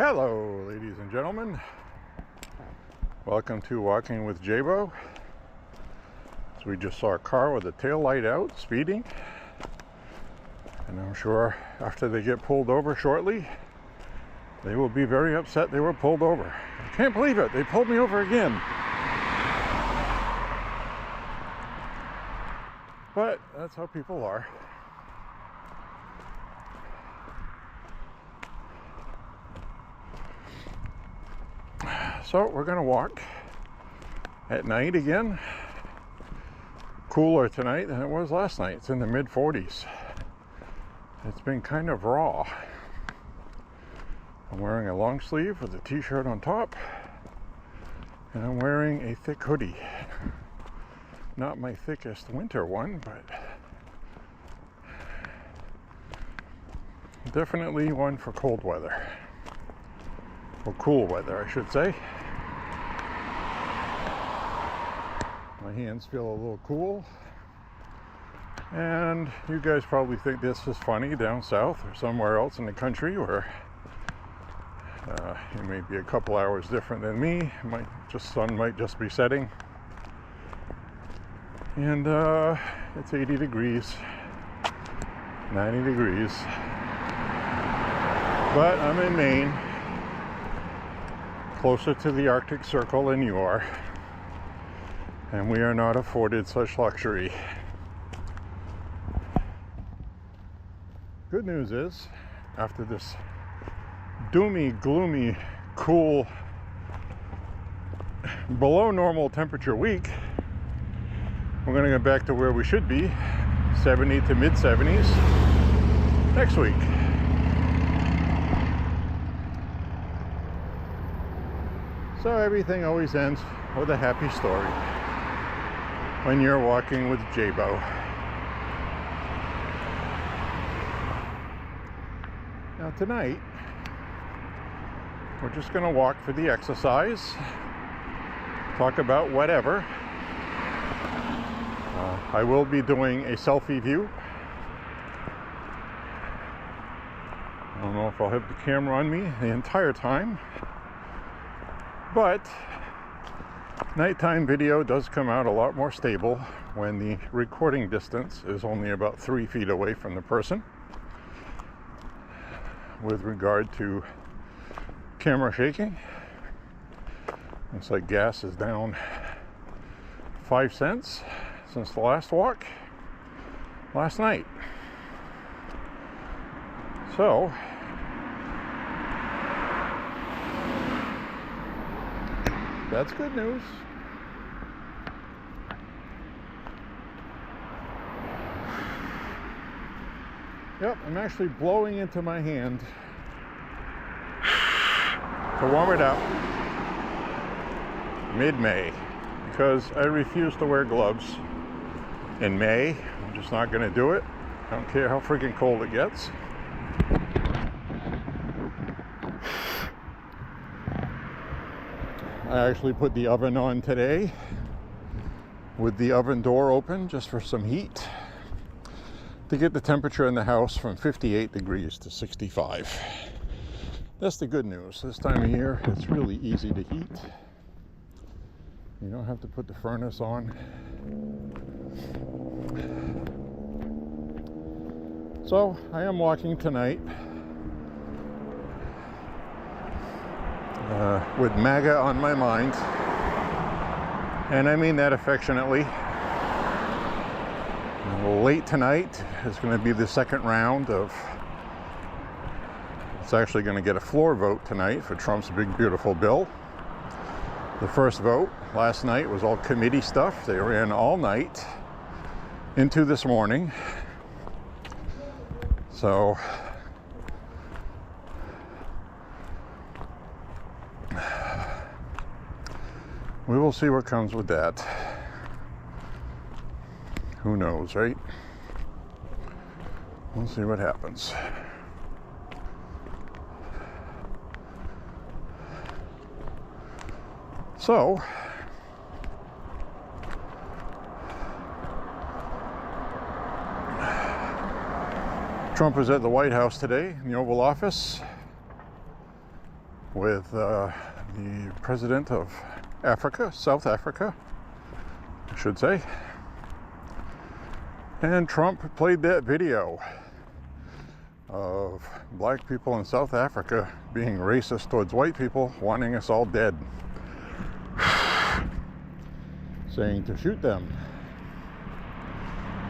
Hello, ladies and gentlemen. Welcome to Walking with J.Beau. So we just saw a car with a tail light out, speeding. And I'm sure after they get pulled over shortly, they will be very upset they were pulled over. I can't believe it, they pulled me over again. But that's how people are. So we're gonna walk at night again. Cooler tonight than it was last night. It's in the mid 40s. It's been kind of raw. I'm wearing a long sleeve with a t-shirt on top, and I'm wearing a thick hoodie. Not my thickest winter one, but definitely one for cold weather. Or cool weather, I should say. My hands feel a little cool. And you guys probably think this is funny down south or somewhere else in the country where it may be a couple hours different than me. Sun might just be setting. And it's 80 degrees, 90 degrees. But I'm in Maine, closer to the Arctic Circle than you are. And we are not afforded such luxury. Good news is, after this doomy, gloomy, cool, below normal temperature week, we're going to get back to where we should be, 70 to mid 70s next week. So everything always ends with a happy story when you're walking with J.Beau. Now tonight, we're just going to walk for the exercise, talk about whatever. I will be doing a selfie view. I don't know if I'll have the camera on me the entire time, but nighttime video does come out a lot more stable when the recording distance is only about 3 feet away from the person. With regard to camera shaking, looks like gas is down 5 cents since the last walk last night. So that's good news. Yep, I'm actually blowing into my hand to warm it up mid-May because I refuse to wear gloves in May. I'm just not going to do it. I don't care how freaking cold it gets. I actually put the oven on today with the oven door open just for some heat to get the temperature in the house from 58 degrees to 65. That's the good news. This time of year, it's really easy to heat. You don't have to put the furnace on. So, I am walking tonight with MAHA on my mind. And I mean that affectionately. Late tonight is going to be the second round of, it's actually going to get a floor vote tonight for Trump's big beautiful bill. The first vote last night was all committee stuff. They ran all night into this morning. So we will see what comes with that. Who knows, right? We'll see what happens. So, Trump was at the White House today, in the Oval Office. with the president of Africa, South Africa, I should say. And Trump played that video of black people in South Africa being racist towards white people, wanting us all dead, saying to shoot them.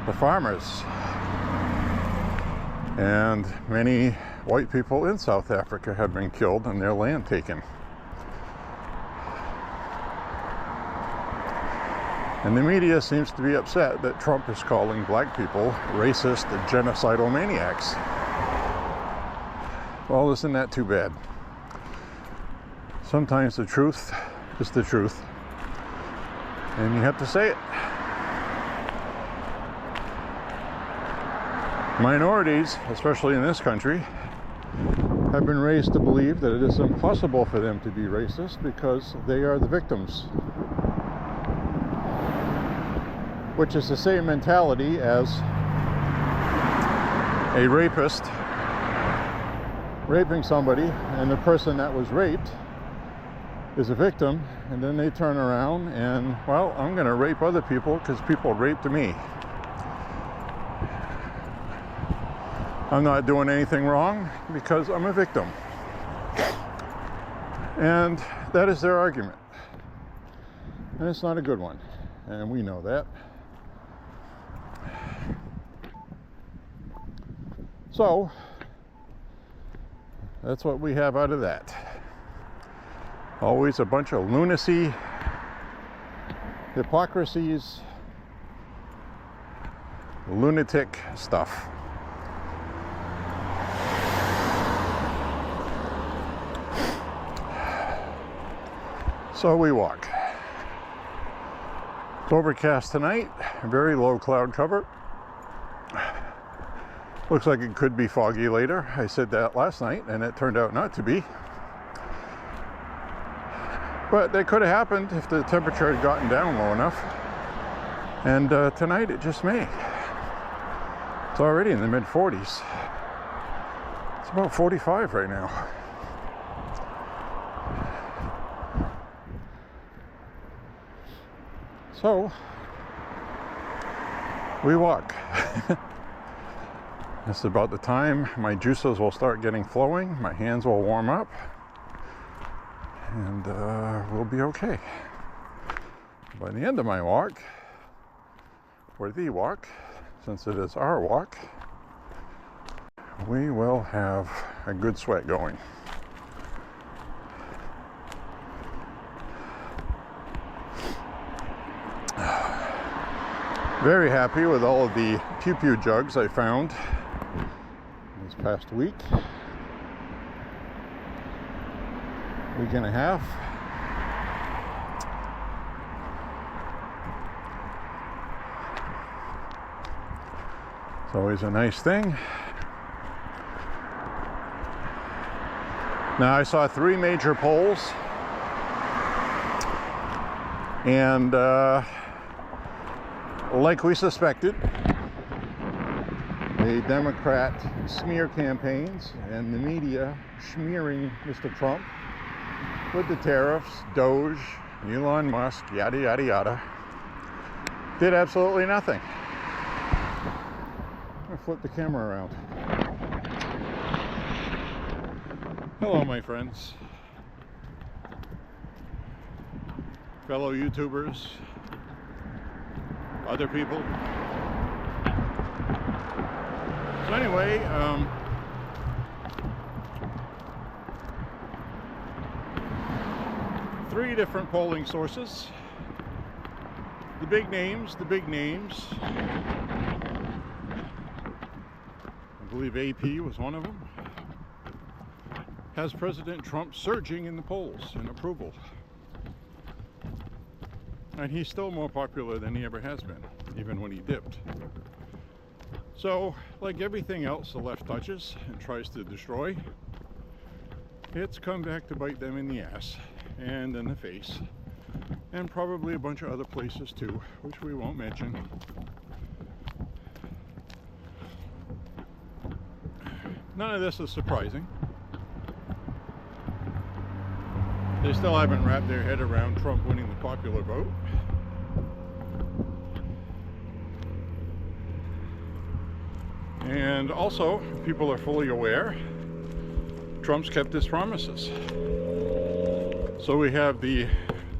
The farmers and many white people in South Africa have been killed and their land taken. And the media seems to be upset that Trump is calling black people racist and genocidal maniacs. Well, isn't that too bad? Sometimes the truth is the truth, and you have to say it. Minorities, especially in this country, have been raised to believe that it is impossible for them to be racist because they are the victims. Which is the same mentality as a rapist raping somebody, and the person that was raped is a victim, and then they turn around and, well, I'm going to rape other people because people raped me. I'm not doing anything wrong because I'm a victim. And that is their argument. And it's not a good one. And we know that. So, that's what we have out of that. Always a bunch of lunacy, hypocrisies, lunatic stuff. So we walk. It's overcast tonight, very low cloud cover. Looks like it could be foggy later. I said that last night and it turned out not to be. But that could have happened if the temperature had gotten down low enough. And tonight it just may. It's already in the mid-40s. It's about 45 right now. So, we walk. It's about the time my juices will start getting flowing, my hands will warm up, and we'll be okay. By the end of my walk, or the walk, since it is our walk, we will have a good sweat going. Very happy with all of the pew-pew jugs I found this past week and a half. It's always a nice thing. Now I saw 3 major polls, and like we suspected, the Democrat smear campaigns and the media smearing Mr. Trump with the tariffs, Doge, Elon Musk, yada yada yada, did absolutely nothing. I'm gonna flip the camera around. Hello, my friends, fellow YouTubers, other people. So anyway, 3 different polling sources. The big names. I believe AP was one of them. Has President Trump surging in the polls in approval. And he's still more popular than he ever has been, even when he dipped. So, like everything else the left touches and tries to destroy, it's come back to bite them in the ass and in the face, and probably a bunch of other places too, which we won't mention. None of this is surprising. They still haven't wrapped their head around Trump winning the popular vote. And also, people are fully aware Trump's kept his promises. So we have the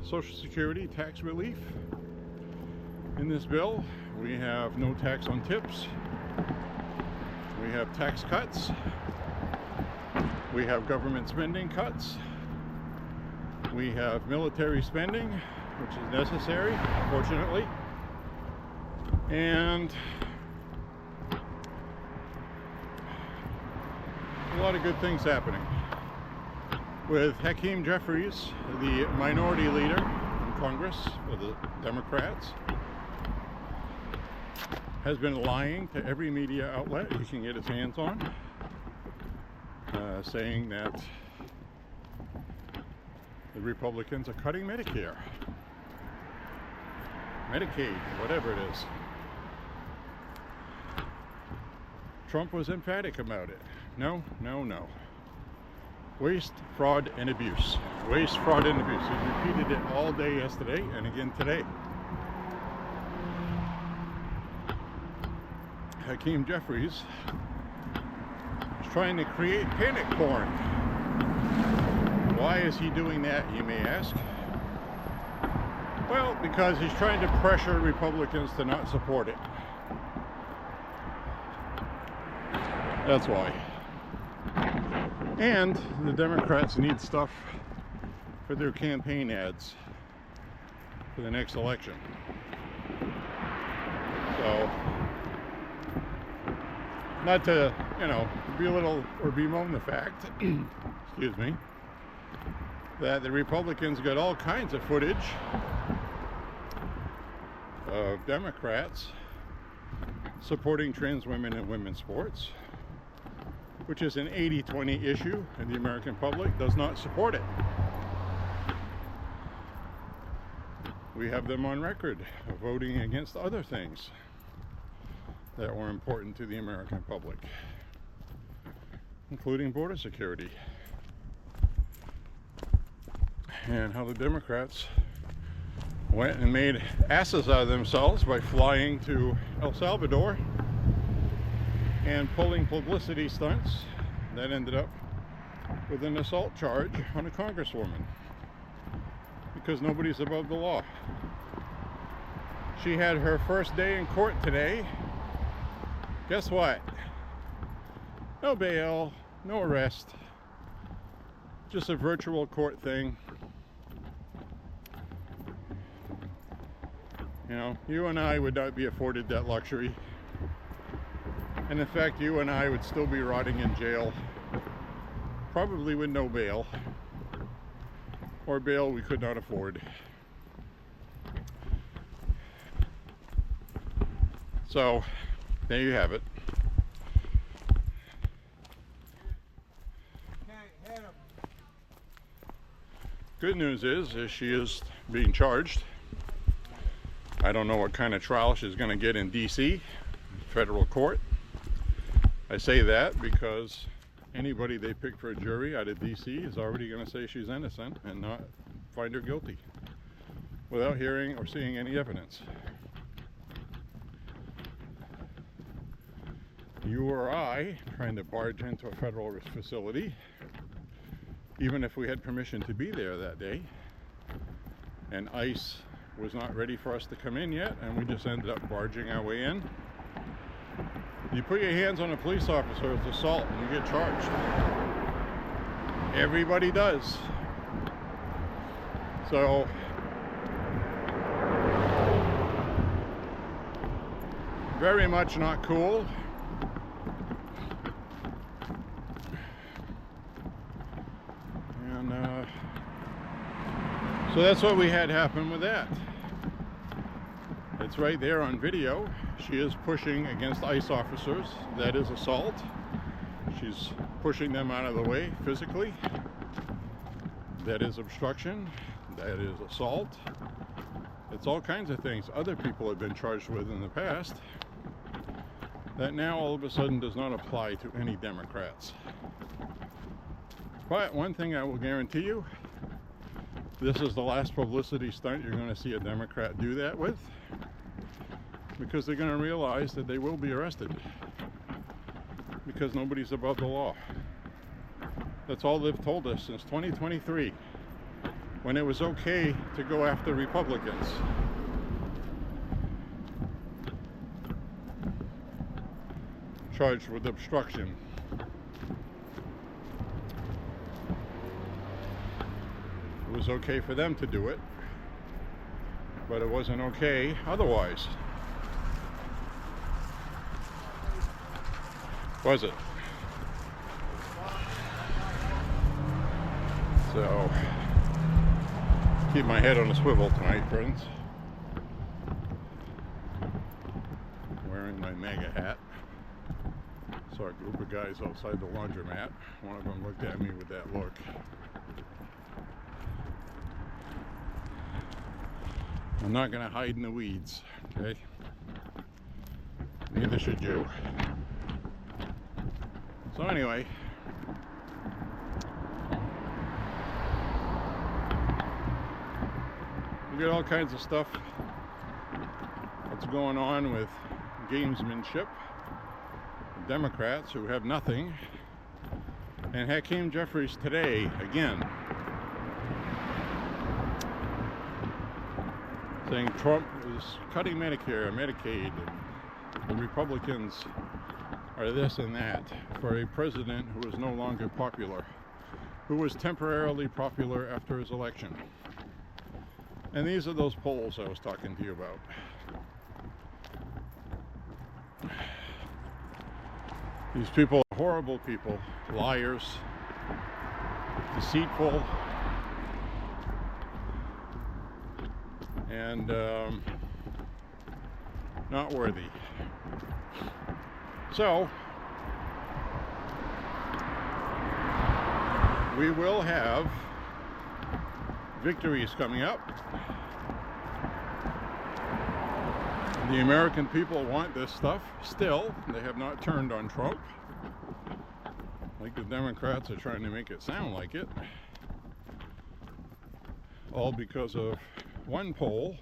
Social Security tax relief in this bill. We have no tax on tips. We have tax cuts. We have government spending cuts. We have military spending, which is necessary, unfortunately. And a lot of good things happening. With Hakeem Jeffries, the minority leader in Congress for the Democrats, has been lying to every media outlet he can get his hands on, saying that the Republicans are cutting Medicare, Medicaid, whatever it is. Trump was emphatic about it. No, no, no. Waste, fraud, and abuse. Waste, fraud, and abuse. He repeated it all day yesterday and again today. Hakeem Jeffries is trying to create panic porn. Why is he doing that, you may ask? Well, because he's trying to pressure Republicans to not support it. That's why. And the Democrats need stuff for their campaign ads for the next election. So, not to, belittle or bemoan the fact, excuse me, that the Republicans got all kinds of footage of Democrats supporting trans women in women's sports, which is an 80-20 issue, and the American public does not support it. We have them on record of voting against other things that were important to the American public, including border security. And how the Democrats went and made asses out of themselves by flying to El Salvador and pulling publicity stunts that ended up with an assault charge on a congresswoman because nobody's above the law. She had her first day in court today. Guess what? No bail, no arrest, just a virtual court thing. You and I would not be afforded that luxury. And in fact, you and I would still be rotting in jail, probably with no bail, or bail we could not afford. So, there you have it. Good news is she is being charged. I don't know what kind of trial she's going to get in D.C., federal court. I say that because anybody they pick for a jury out of D.C. is already going to say she's innocent and not find her guilty without hearing or seeing any evidence. You or I trying to barge into a federal facility, even if we had permission to be there that day, and ICE was not ready for us to come in yet, and we just ended up barging our way in. You put your hands on a police officer, it's assault, and you get charged. Everybody does. So, very much not cool. And so that's what we had happen with that. It's right there on video. She is pushing against ICE officers. That is assault. She's pushing them out of the way physically. That is obstruction. That is assault. It's all kinds of things other people have been charged with in the past that now all of a sudden does not apply to any Democrats. But one thing I will guarantee you, This is the last publicity stunt you're going to see a Democrat do that with, because they're going to realize that they will be arrested because nobody's above the law. That's all they've told us since 2023, when it was okay to go after Republicans. Charged with obstruction. It was okay for them to do it, but it wasn't okay otherwise. Was it? So, keep my head on a swivel tonight, friends. Wearing my MAHA hat. Saw a group of guys outside the laundromat. One of them looked at me with that look. I'm not going to hide in the weeds, okay? Neither should you. So anyway, we got all kinds of stuff that's going on with gamesmanship. Democrats who have nothing. And Hakeem Jeffries today, again, saying Trump is cutting Medicare, Medicaid, and the Republicans are this and that for a president who is no longer popular, who was temporarily popular after his election. And these are those polls I was talking to you about. These people are horrible people, liars, deceitful, and not worthy. So, we will have victories coming up. The American people want this stuff still. They have not turned on Trump, like the Democrats are trying to make it sound like it. All because of one poll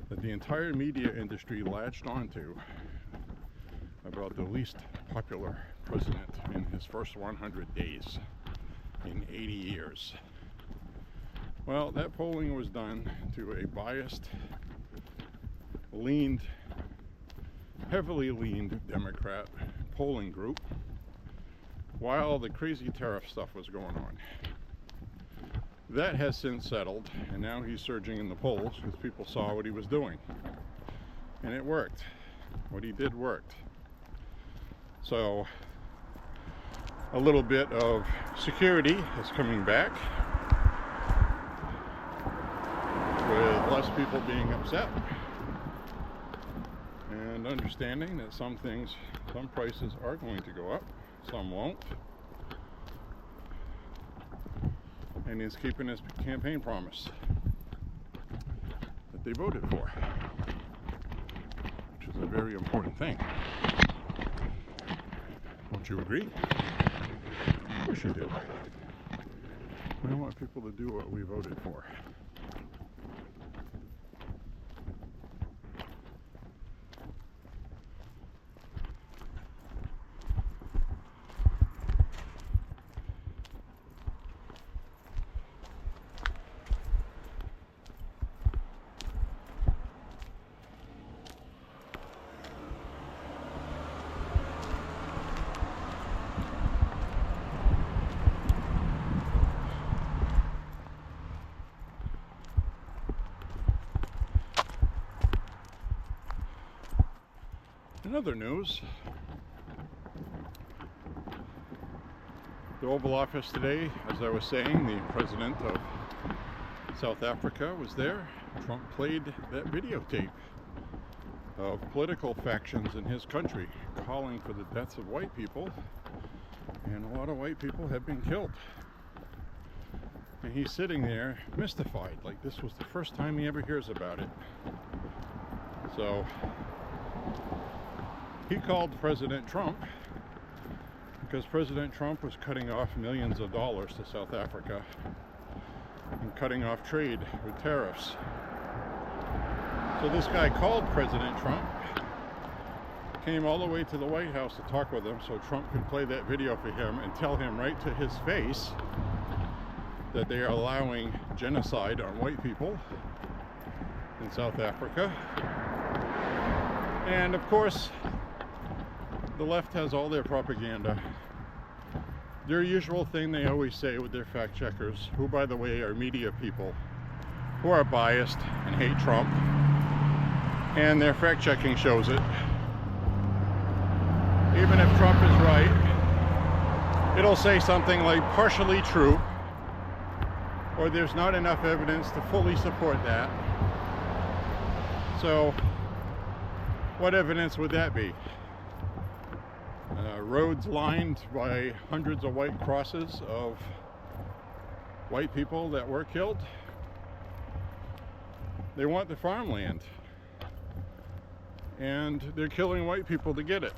that the entire media industry latched onto about the least popular president in his first 100 days in 80 years. Well, that polling was done to a biased, heavily leaned Democrat polling group while the crazy tariff stuff was going on. That has since settled, and now he's surging in the polls because people saw what he was doing. And it worked. What he did worked. So, a little bit of security is coming back, with less people being upset, and understanding that some prices are going to go up, some won't. And he's keeping his campaign promise that they voted for, which is a very important thing. Don't you agree? Of course you do. We don't want people to do what we voted for. In other news, the Oval Office today, as I was saying, the president of South Africa was there. Trump played that videotape of political factions in his country calling for the deaths of white people, and a lot of white people have been killed. And he's sitting there mystified, like this was the first time he ever hears about it. So he called President Trump because President Trump was cutting off millions of dollars to South Africa and cutting off trade with tariffs. So this guy called President Trump, came all the way to the White House to talk with him so Trump could play that video for him and tell him right to his face that they are allowing genocide on white people in South Africa. And of course, the left has all their propaganda. Their usual thing they always say with their fact checkers, who by the way are media people who are biased and hate Trump, and their fact checking shows it. Even if Trump is right, it'll say something like partially true, or there's not enough evidence to fully support that. So what evidence would that be? Roads lined by hundreds of white crosses of white people that were killed. They want the farmland, and they're killing white people to get it.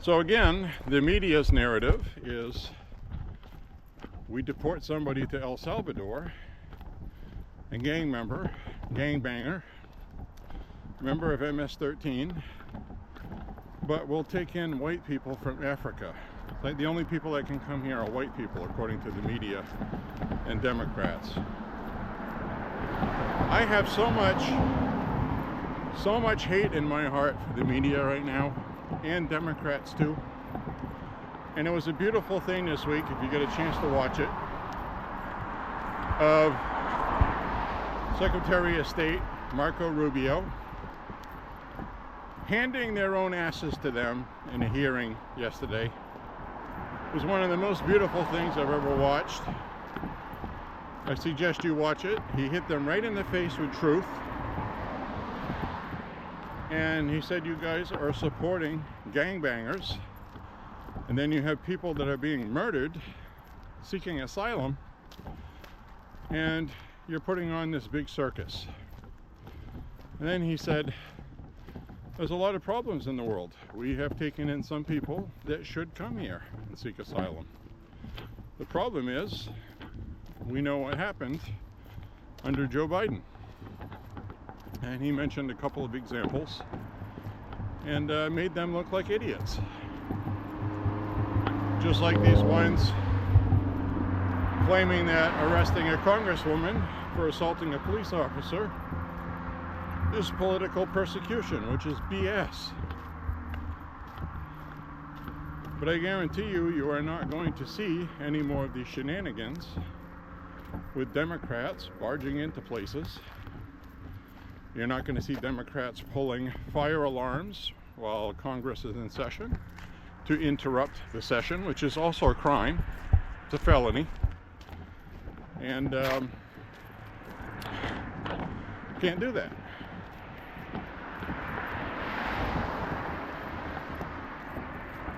So again, the media's narrative is we deport somebody to El Salvador, a gangbanger, member of MS-13, but we'll take in white people from Africa. Like the only people that can come here are white people, according to the media and Democrats. I have so much hate in my heart for the media right now, and Democrats too. And it was a beautiful thing this week, if you get a chance to watch it, of Secretary of State Marco Rubio handing their own asses to them in a hearing yesterday. It was one of the most beautiful things I've ever watched. I suggest you watch it. He hit them right in the face with truth. And he said, you guys are supporting gangbangers. And then you have people that are being murdered, seeking asylum, and you're putting on this big circus. And then he said, there's a lot of problems in the world. We have taken in some people that should come here and seek asylum. The problem is, we know what happened under Joe Biden. And he mentioned a couple of examples and made them look like idiots. Just like these ones claiming that arresting a congresswoman for assaulting a police officer is political persecution, which is BS. But I guarantee you, you are not going to see any more of these shenanigans with Democrats barging into places. You're not going to see Democrats pulling fire alarms while Congress is in session to interrupt the session, which is also a crime. It's a felony. And can't do that.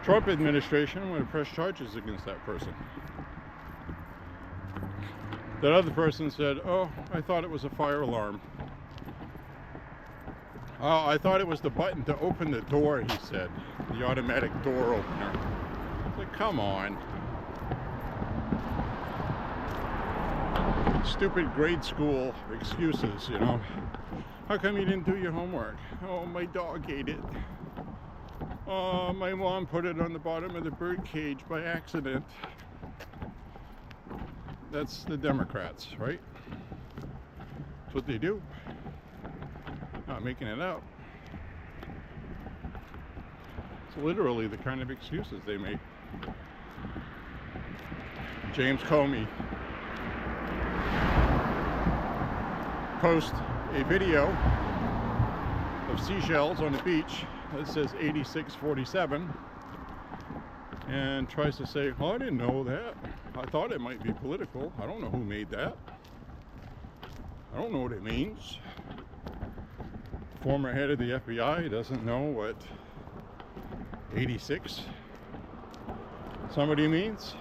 Trump administration would press charges against that person. That other person said, oh, I thought it was a fire alarm. Oh, I thought it was the button to open the door, he said. The automatic door opener. It's like, come on. Stupid grade school excuses, you know. How come you didn't do your homework? Oh, my dog ate it. Oh, my mom put it on the bottom of the bird cage by accident. That's the Democrats, right? That's what they do. Not making it up. It's literally the kind of excuses they make. James Comey posts a video of seashells on the beach that says 8647 and tries to say, oh, I didn't know that. I thought it might be political. I don't know who made that. I don't know what it means. Former head of the FBI doesn't know what 86 somebody means.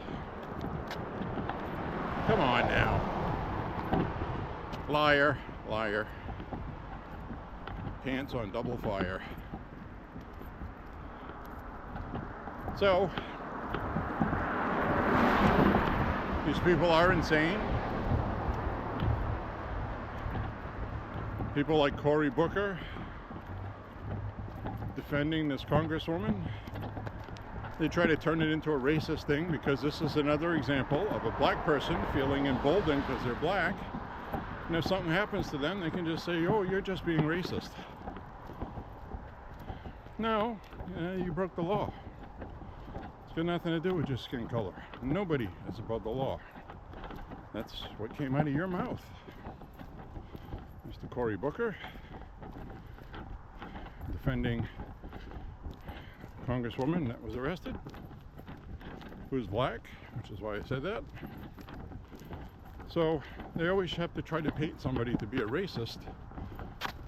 Come on now. Liar, liar. Pants on double fire. These people are insane. People like Cory Booker defending this congresswoman. They try to turn it into a racist thing because this is another example of a black person feeling emboldened because they're black. And if something happens to them, they can just say, oh, you're just being racist. No, you broke the law. It's got nothing to do with your skin color. Nobody is above the law. That's what came out of your mouth. Mr. Cory Booker defending a congresswoman that was arrested, who's black, which is why I said that. So they always have to try to paint somebody to be a racist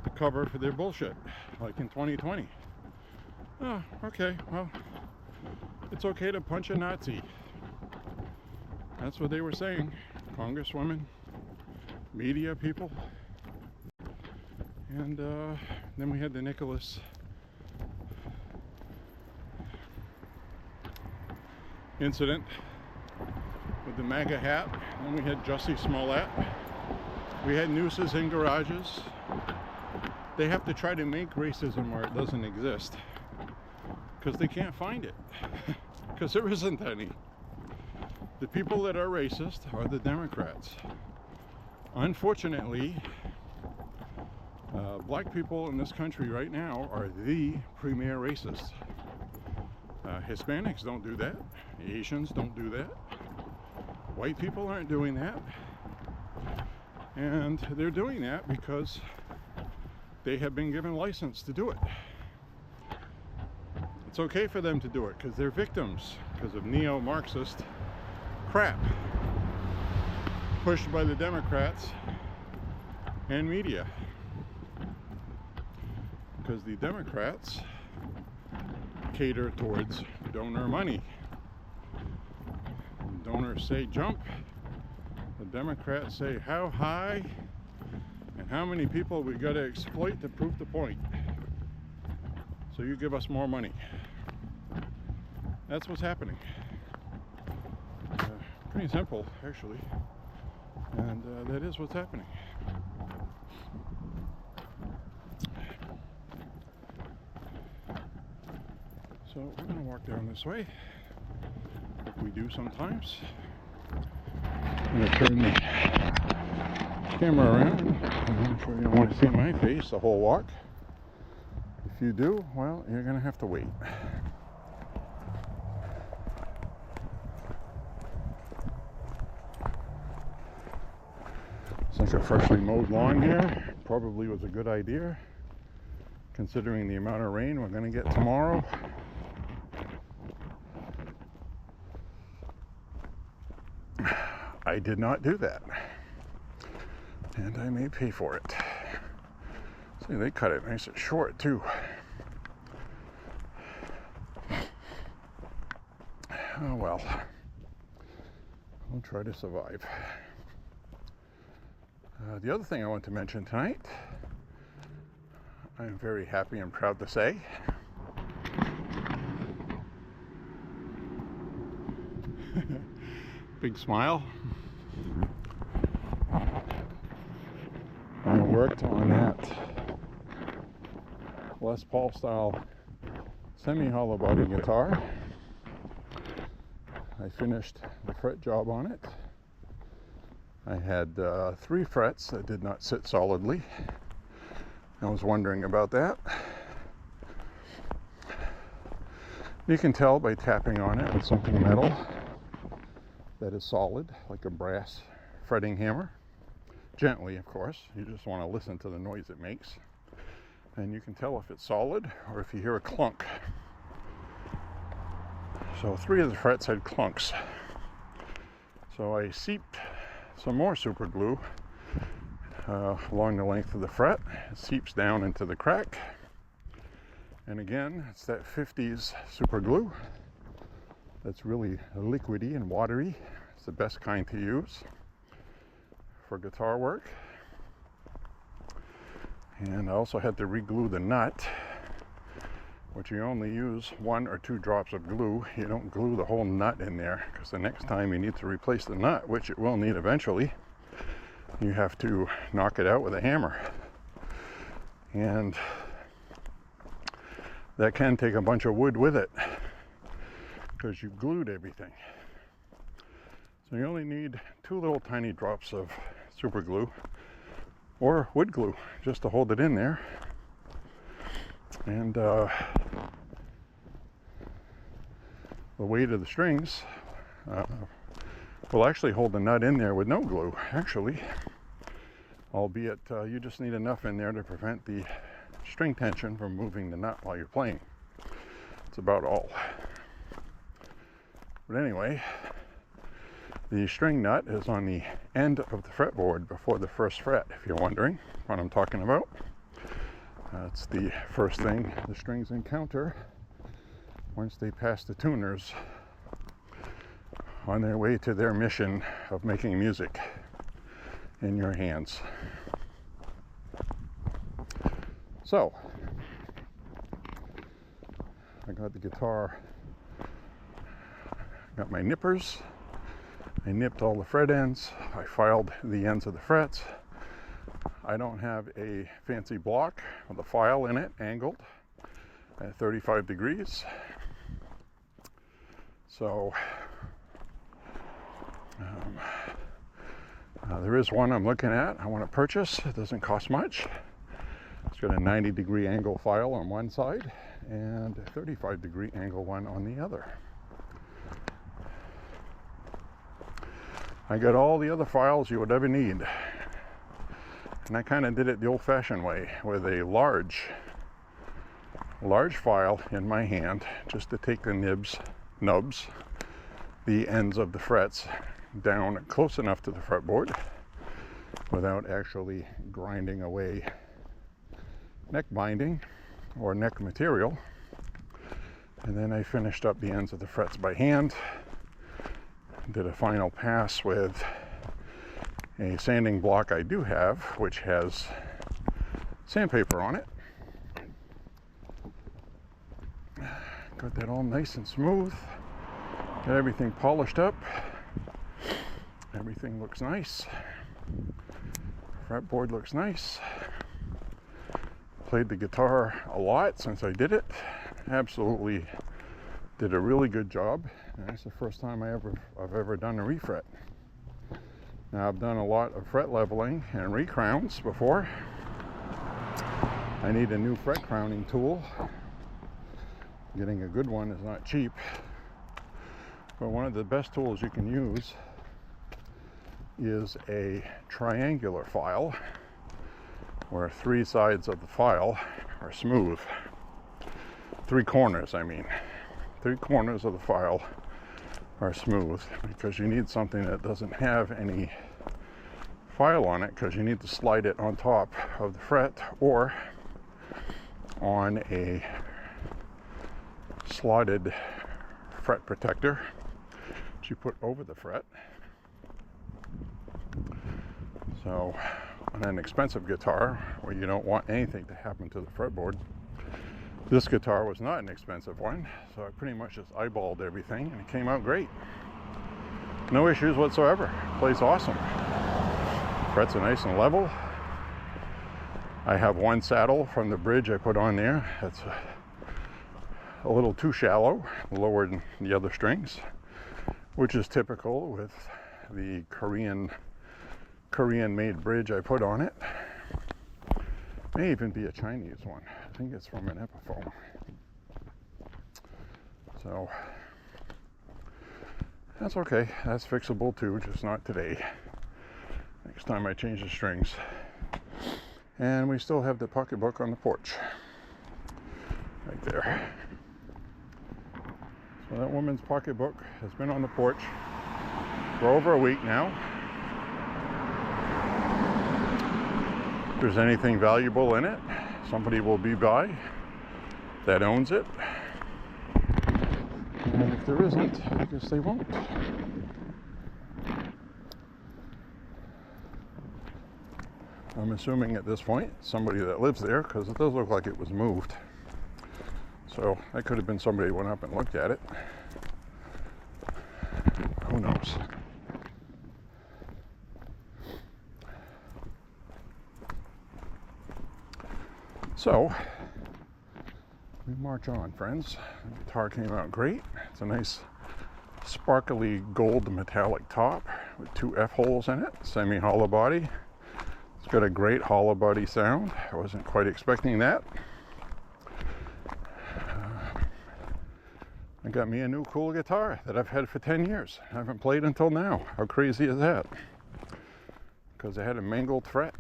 to cover for their bullshit, like in 2020. Oh, okay, well, it's okay to punch a Nazi. That's what they were saying, congresswomen, media people. And then we had the Nicholas incident with the MAHA hat. Then we had Jussie Smollett. We had nooses in garages. They have to try to make racism where it doesn't exist because they can't find it, because there isn't any. The people that are racist are the Democrats. Unfortunately, black people in this country right now are the premier racists. Hispanics don't do that. Asians don't do that. White people aren't doing that. And they're doing that because they have been given license to do it. It's okay for them to do it because they're victims because of neo-Marxist crap pushed by the Democrats and media. Because the Democrats cater towards donor money. Donors say jump, the Democrats say how high and how many people we got to exploit to prove the point. So you give us more money. That's what's happening. Pretty simple, actually, and that is what's happening. So we're going to walk down this way, like we do sometimes. I'm going to turn the camera around. I'm sure you don't want to see my face the whole walk. If you do, well, you're going to have to wait. It's like a freshly mowed lawn here. Probably was a good idea, considering the amount of rain we're going to get tomorrow. I did not do that, and I may pay for it. See, they cut it nice and short too. Oh well, I'll try to survive. The other thing I want to mention tonight, I'm very happy and proud to say, big smile. I worked on that Les Paul style semi-hollow body guitar. I finished the fret job on it. I had 3 frets that did not sit solidly. I was wondering about that. You can tell by tapping on it with something metal that is solid, like a brass fretting hammer. Gently, of course. You just want to listen to the noise it makes. And you can tell if it's solid or if you hear a clunk. So 3 of the frets had clunks. So I seeped some more super glue along the length of the fret. It seeps down into the crack. And again, it's that 50s super glue that's really liquidy and watery. It's the best kind to use for guitar work. And I also had to re-glue the nut which you only use 1 or 2 drops of glue. You don't glue the whole nut in there, because the next time you need to replace the nut, which it will need eventually, you have to knock it out with a hammer. And that can take a bunch of wood with it, because you glued everything. So you only need 2 little tiny drops of super glue or wood glue just to hold it in there. And the weight of the strings will actually hold the nut in there with no glue, actually. Albeit you just need enough in there to prevent the string tension from moving the nut while you're playing. That's about all. But anyway, the string nut is on the end of the fretboard before the first fret, if you're wondering what I'm talking about. That's the first thing the strings encounter once they pass the tuners on their way to their mission of making music in your hands. So, I got the guitar, got my nippers, I nipped all the fret ends, I filed the ends of the frets. I don't have a fancy block with a file in it, angled at 35 degrees. So, there is one I'm looking at, I want to purchase. It doesn't cost much. It's got a 90-degree angle file on one side and a 35-degree angle one on the other. I got all the other files you would ever need. And I kind of did it the old-fashioned way with a large file in my hand, just to take the nubs, the ends of the frets down close enough to the fretboard without actually grinding away neck binding or neck material. And then I finished up the ends of the frets by hand, did a final pass with a sanding block I do have, which has sandpaper on it. Got that all nice and smooth, got everything polished up, everything looks nice, fretboard looks nice. Played the guitar a lot since I did it. Absolutely did a really good job. And that's the first time I've ever done a refret. Now I've done a lot of fret leveling and recrowns before. I need a new fret crowning tool. Getting a good one is not cheap. But one of the best tools you can use is a triangular file, where 3 sides of the file are smooth. 3 corners, I mean. 3 corners of the file are smooth, because you need something that doesn't have any file on it, because you need to slide it on top of the fret or on a slotted fret protector that you put over the fret. So on an expensive guitar where you don't want anything to happen to the fretboard, this guitar was not an expensive one, so I pretty much just eyeballed everything and it came out great. No issues whatsoever. Plays awesome. Frets are nice and level. I have one saddle from the bridge I put on there that's a little too shallow, lower than the other strings, which is typical with the Korean-made bridge I put on it. May even be a Chinese one. I think it's from an Epiphone. So that's okay. That's fixable too, just not today. Next time I change the strings. And we still have the pocketbook on the porch. Right there. So that woman's pocketbook has been on the porch for over a week now. If there's anything valuable in it, somebody will be by that owns it. And if there isn't, I guess they won't. I'm assuming at this point somebody that lives there, because it does look like it was moved. So that could have been somebody who went up and looked at it. Who knows? So we march on, friends. The guitar came out great. It's a nice sparkly gold metallic top with 2 F-holes in it, semi-hollow body. It's got a great hollow body sound. I wasn't quite expecting that. I got me a new cool guitar that I've had for 10 years. I haven't played until now. How crazy is that? Because I had a mangled fret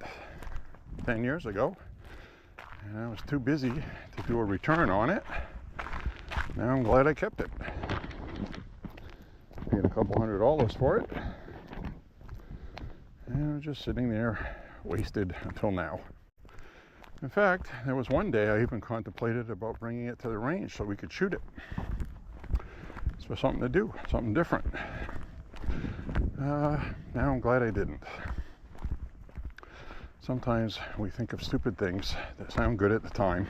10 years ago, and I was too busy to do a return on it. Now I'm glad I kept it. Paid a couple $100 for it, and it was just sitting there wasted until now. In fact, there was one day I even contemplated about bringing it to the range so we could shoot it. It's for something to do, something different. Now I'm glad I didn't. Sometimes we think of stupid things that sound good at the time,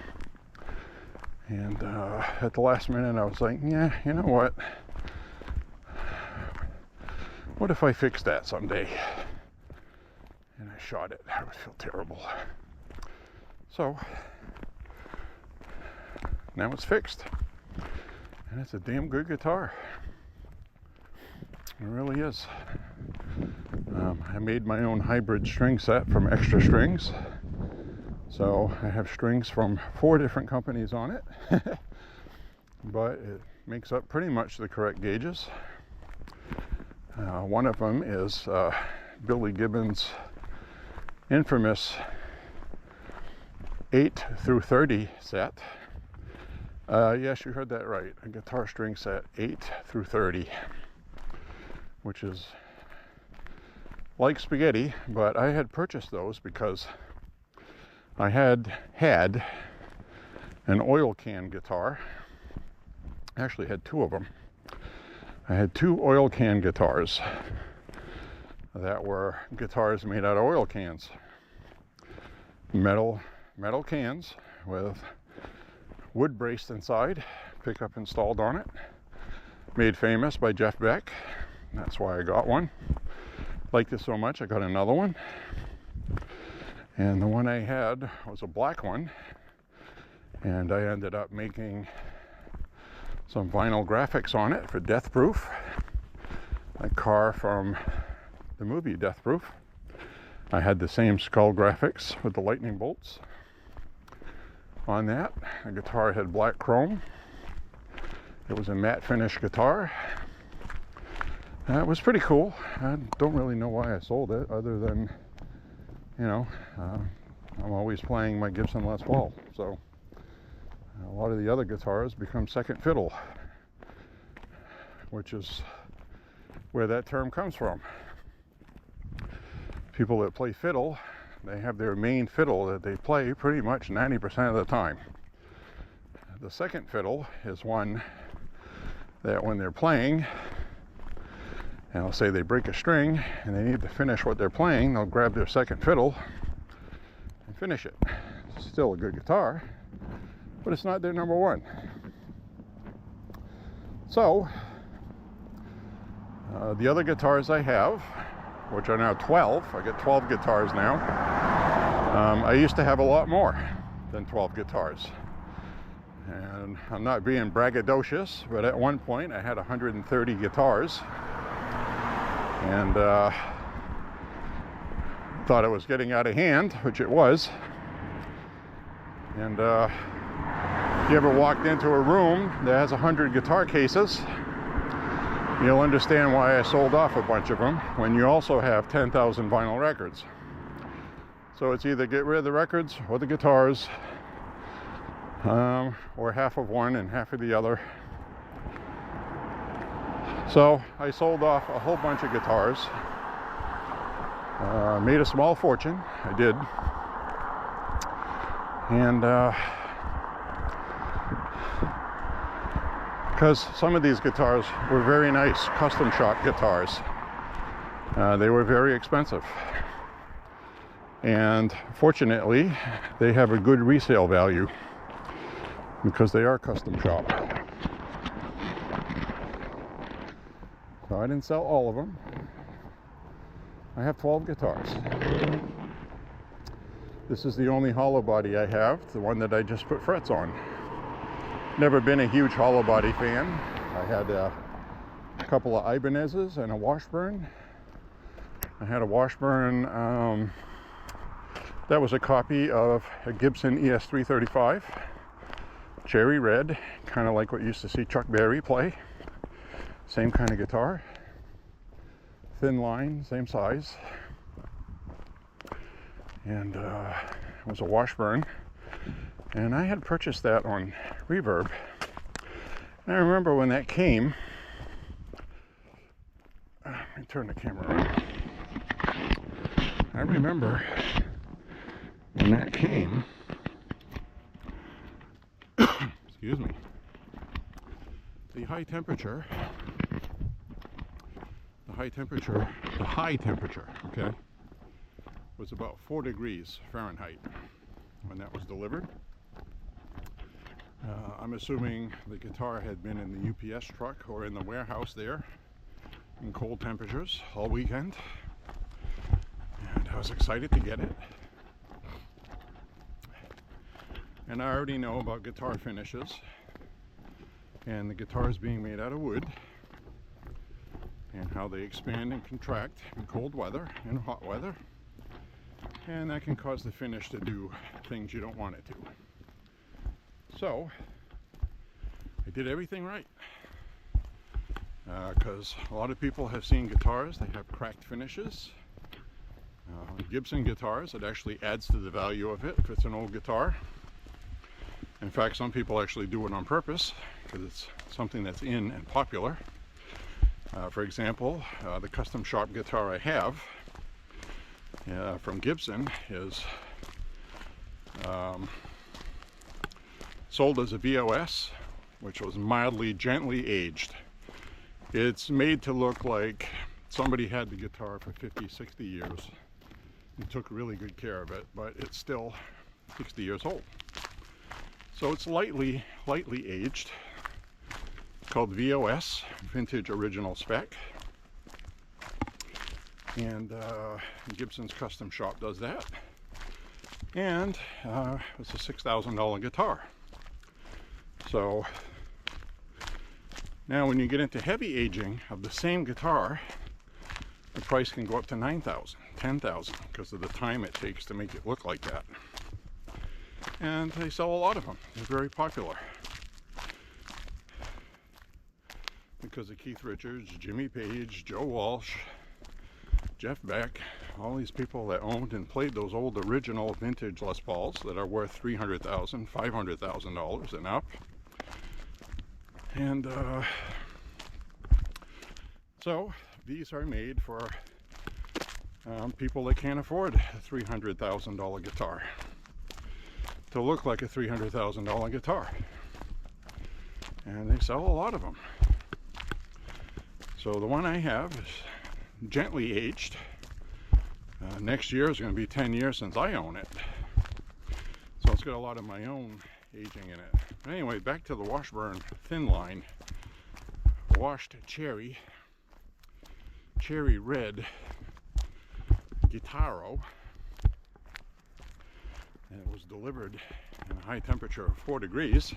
and at the last minute I was like, yeah, you know what? What if I fixed that someday? And I shot it. I would feel terrible. So now it's fixed, and it's a damn good guitar. It really is. I made my own hybrid string set from Extra Strings. So I have strings from 4 different companies on it, but it makes up pretty much the correct gauges. One of them is Billy Gibbons' infamous 8 through 30 set. Yes, you heard that right. A guitar string set 8 through 30, which is like spaghetti, but I had purchased those because I had an oil can guitar. Actually had 2 of them. I had 2 oil can guitars that were guitars made out of oil cans. Metal cans with wood braced inside, pickup installed on it. Made famous by Jeff Beck. That's why I got one. Liked it so much I got another one. And the one I had was a black one. And I ended up making some vinyl graphics on it for Death Proof, a car from the movie Death Proof. I had the same skull graphics with the lightning bolts on that. The guitar had black chrome. It was a matte finish guitar. It was pretty cool. I don't really know why I sold it, other than, you know, I'm always playing my Gibson Les Paul, so a lot of the other guitars become second fiddle, which is where that term comes from. People that play fiddle, they have their main fiddle that they play pretty much 90% of the time. The second fiddle is one that when they're playing, and I'll say they break a string and they need to finish what they're playing, they'll grab their second fiddle and finish it. It's still a good guitar, but it's not their number one. So, the other guitars I have, which are now 12, I got 12 guitars now. I used to have a lot more than 12 guitars. And I'm not being braggadocious, but at one point I had 130 guitars. And thought it was getting out of hand, which it was. And if you ever walked into a room that has 100 guitar cases, you'll understand why I sold off a bunch of them when you also have 10,000 vinyl records. So it's either get rid of the records or the guitars, or half of one and half of the other. So I sold off a whole bunch of guitars, made a small fortune, I did, and because some of these guitars were very nice custom shop guitars, they were very expensive, and fortunately they have a good resale value. because they are custom shop. So I didn't sell all of them. I have 12 guitars. This is the only hollow body I have, the one that I just put frets on. Never been a huge hollow body fan. I had a couple of Ibanez's and a Washburn. I had a Washburn that was a copy of a Gibson ES335, cherry red, kind of like what you used to see Chuck Berry play. Same kind of guitar, thin line, same size, and it was a Washburn, and I had purchased that on Reverb. And I remember when that came, let me turn the camera around. I remember when that came, excuse me, the high temperature, okay, was about 4 degrees Fahrenheit when that was delivered. I'm assuming the guitar had been in the UPS truck or in the warehouse there in cold temperatures all weekend, and I was excited to get it. And I already know about guitar finishes and the guitars being made out of wood and how they expand and contract in cold weather and hot weather, and that can cause the finish to do things you don't want it to. So I did everything right, because a lot of people have seen guitars, they have cracked finishes. Gibson guitars, it actually adds to the value of it if it's an old guitar. In fact, some people actually do it on purpose because it's something that's in and popular. For example, the custom shop guitar I have from Gibson is sold as a VOS, which was mildly gently aged. It's made to look like somebody had the guitar for 50, 60 years and took really good care of it, but it's still 60 years old. So it's lightly aged. It's called VOS, Vintage Original Spec. And Gibson's Custom Shop does that. And it's a $6,000 guitar. So now when you get into heavy aging of the same guitar, the price can go up to $9,000, $10,000 because of the time it takes to make it look like that. And they sell a lot of them. They're very popular because of Keith Richards, Jimmy Page, Joe Walsh, Jeff Beck, all these people that owned and played those old original vintage Les Pauls that are worth $300,000, $500,000 and up. And so these are made for people that can't afford a $300,000 guitar to look like a $300,000 guitar, and they sell a lot of them. So the one I have is gently aged. Next year is going to be 10 years since I own it, so it's got a lot of my own aging in it. But anyway, back to the Washburn thin line, washed cherry red Guitaro. And it was delivered in a high temperature of 4 degrees.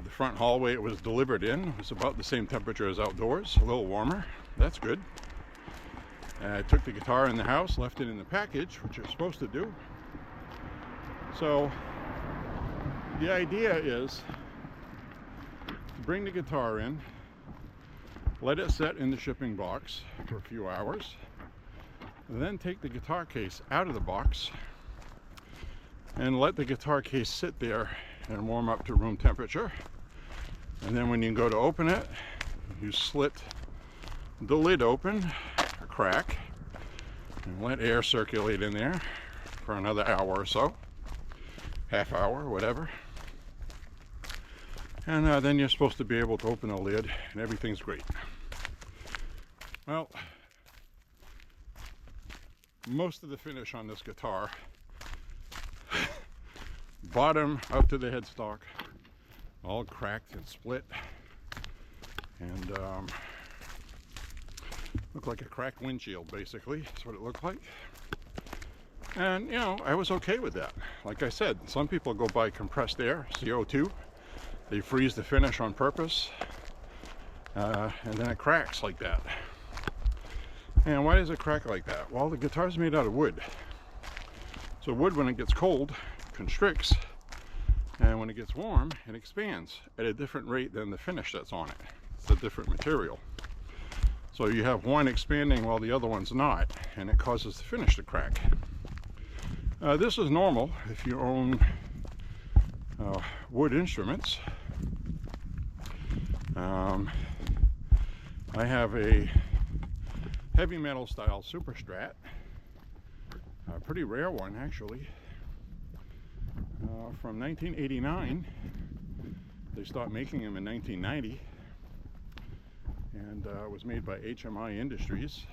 The front hallway it was delivered in was about the same temperature as outdoors, a little warmer. That's good. I took the guitar in the house, left it in the package, which you're supposed to do. So the idea is to bring the guitar in, let it set in the shipping box for a few hours, and then take the guitar case out of the box and let the guitar case sit there and warm up to room temperature. And then when you go to open it, you slit the lid open, a crack, and let air circulate in there for another hour or so, half hour, whatever. And then you're supposed to be able to open the lid and everything's great. Well, most of the finish on this guitar bottom up to the headstock, all cracked and split, and looked like a cracked windshield, basically. That's what it looked like. And, you know, I was okay with that. Like I said, some people go by compressed air, CO2. They freeze the finish on purpose, and then it cracks like that. And why does it crack like that? Well, the guitar's made out of wood. So wood, when it gets cold, constricts, and when it gets warm, it expands at a different rate than the finish that's on it. It's a different material. So you have one expanding while the other one's not, and it causes the finish to crack. This is normal if you own wood instruments. I have a heavy metal style Super Strat, a pretty rare one actually, from 1989. They stopped making them in 1990, and it was made by HMI Industries,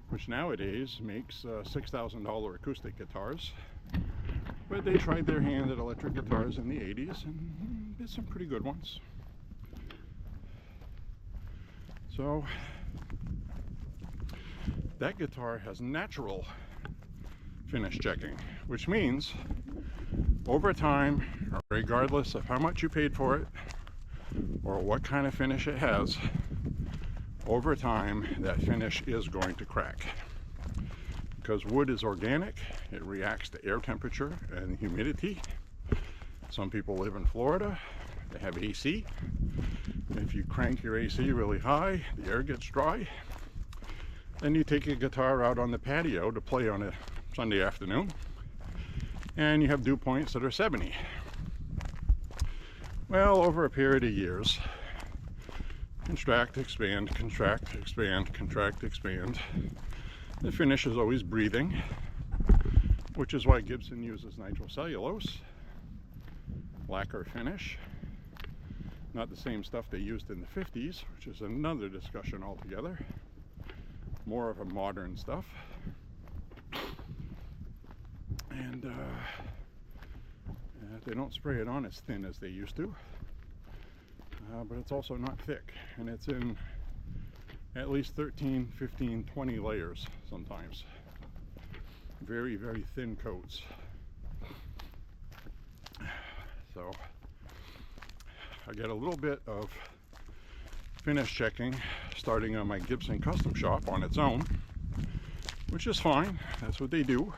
which nowadays makes $6,000 acoustic guitars. But they tried their hand at electric guitars in the 80s and did some pretty good ones. So that guitar has natural finish checking, which means over time, regardless of how much you paid for it or what kind of finish it has, over time that finish is going to crack. Because wood is organic, it reacts to air temperature and humidity. Some people live in Florida, they have AC. If you crank your AC really high, the air gets dry. Then you take your guitar out on the patio to play on a Sunday afternoon, and you have dew points that are 70. Well, over a period of years, contract, expand, contract, expand, contract, expand. The finish is always breathing, which is why Gibson uses nitrocellulose, lacquer finish. Not the same stuff they used in the 50s, which is another discussion altogether. More of a modern stuff. And they don't spray it on as thin as they used to. But it's also not thick, and it's in at least 13, 15, 20 layers sometimes. Very, very thin coats. So I get a little bit of finish checking starting on my Gibson Custom Shop on its own, which is fine. That's what they do.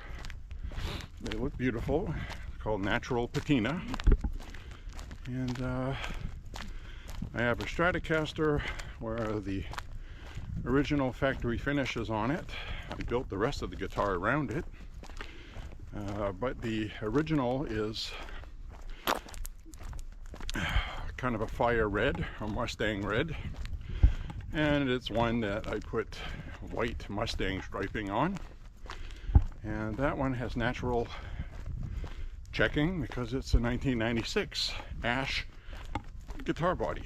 They look beautiful. It's called natural patina. And I have a Stratocaster where the original factory finish is on it. I built the rest of the guitar around it. But the original is kind of a fire red, a Mustang red. And it's one that I put white Mustang striping on. And that one has natural checking because it's a 1996 ash guitar body.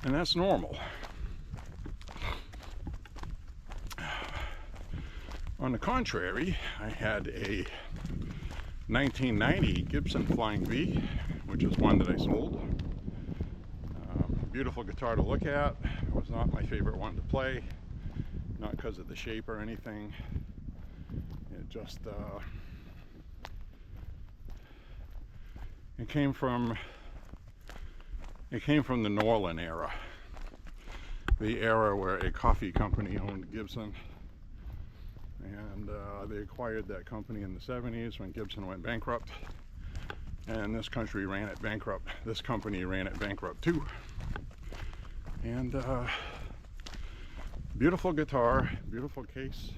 And that's normal. On the contrary, I had a 1990 Gibson Flying V, which is one that I sold. Beautiful guitar to look at. It was not my favorite one to play, not because of the shape or anything. It just it came from the Norlin era, the era where a coffee company owned Gibson, and they acquired that company in the 70s when Gibson went bankrupt, and this country ran it bankrupt. This company ran it bankrupt too. And beautiful guitar, beautiful case.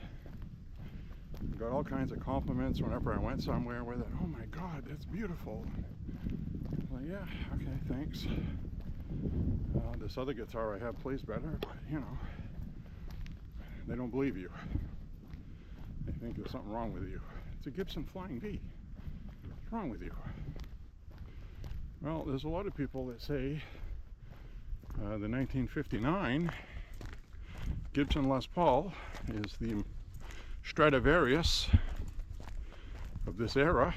Got all kinds of compliments whenever I went somewhere with it. Oh my God, that's beautiful. I was like, yeah, okay, thanks. This other guitar I have plays better, but you know, they don't believe you. They think there's something wrong with you. It's a Gibson Flying V. What's wrong with you? Well, there's a lot of people that say the 1959 Gibson Les Paul is the Stradivarius of this era.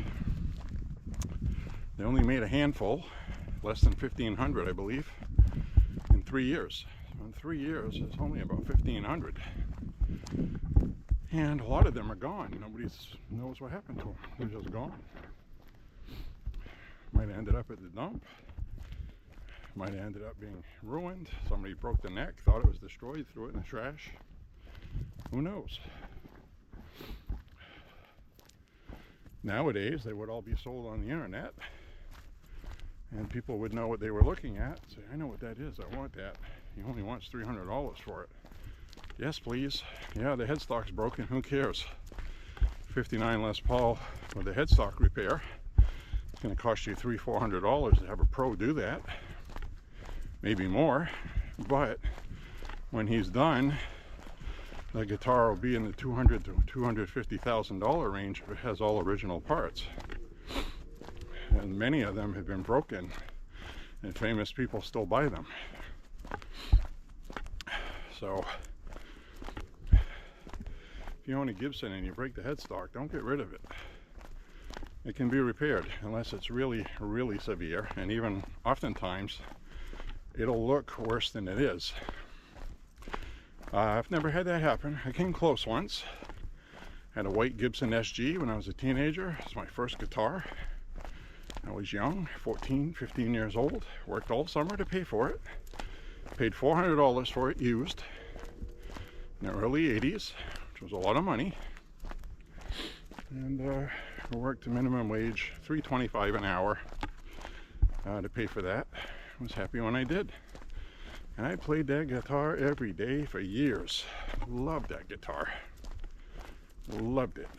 They only made a handful, less than 1,500, I believe, in 3 years. So in 3 years, it's only about 1,500. And a lot of them are gone. Nobody knows what happened to them. They're just gone. Might have ended up at the dump. Might have ended up being ruined. Somebody broke the neck, thought it was destroyed, threw it in the trash. Who knows? Nowadays, they would all be sold on the internet, and people would know what they were looking at. Say, I know what that is. I want that. He only wants $300 for it. Yes, please. Yeah, the headstock's broken. Who cares? 59 Les Paul with a headstock repair. It's going to cost you $300-400 to have a pro do that. Maybe more. But when he's done, the guitar will be in the $200,000 to $250,000 range if it has all original parts. And many of them have been broken, and famous people still buy them. So if you own a Gibson and you break the headstock, don't get rid of it. It can be repaired unless it's really, really severe, and even oftentimes it'll look worse than it is. I've never had that happen. I came close once. Had a white Gibson SG when I was a teenager. It's my first guitar. I was young, 14, 15 years old. Worked all summer to pay for it. Paid $400 for it used in the early 80s, which was a lot of money. And I worked a minimum wage, $3.25 an hour to pay for that. I was happy when I did. And I played that guitar every day for years. Loved that guitar. Loved it.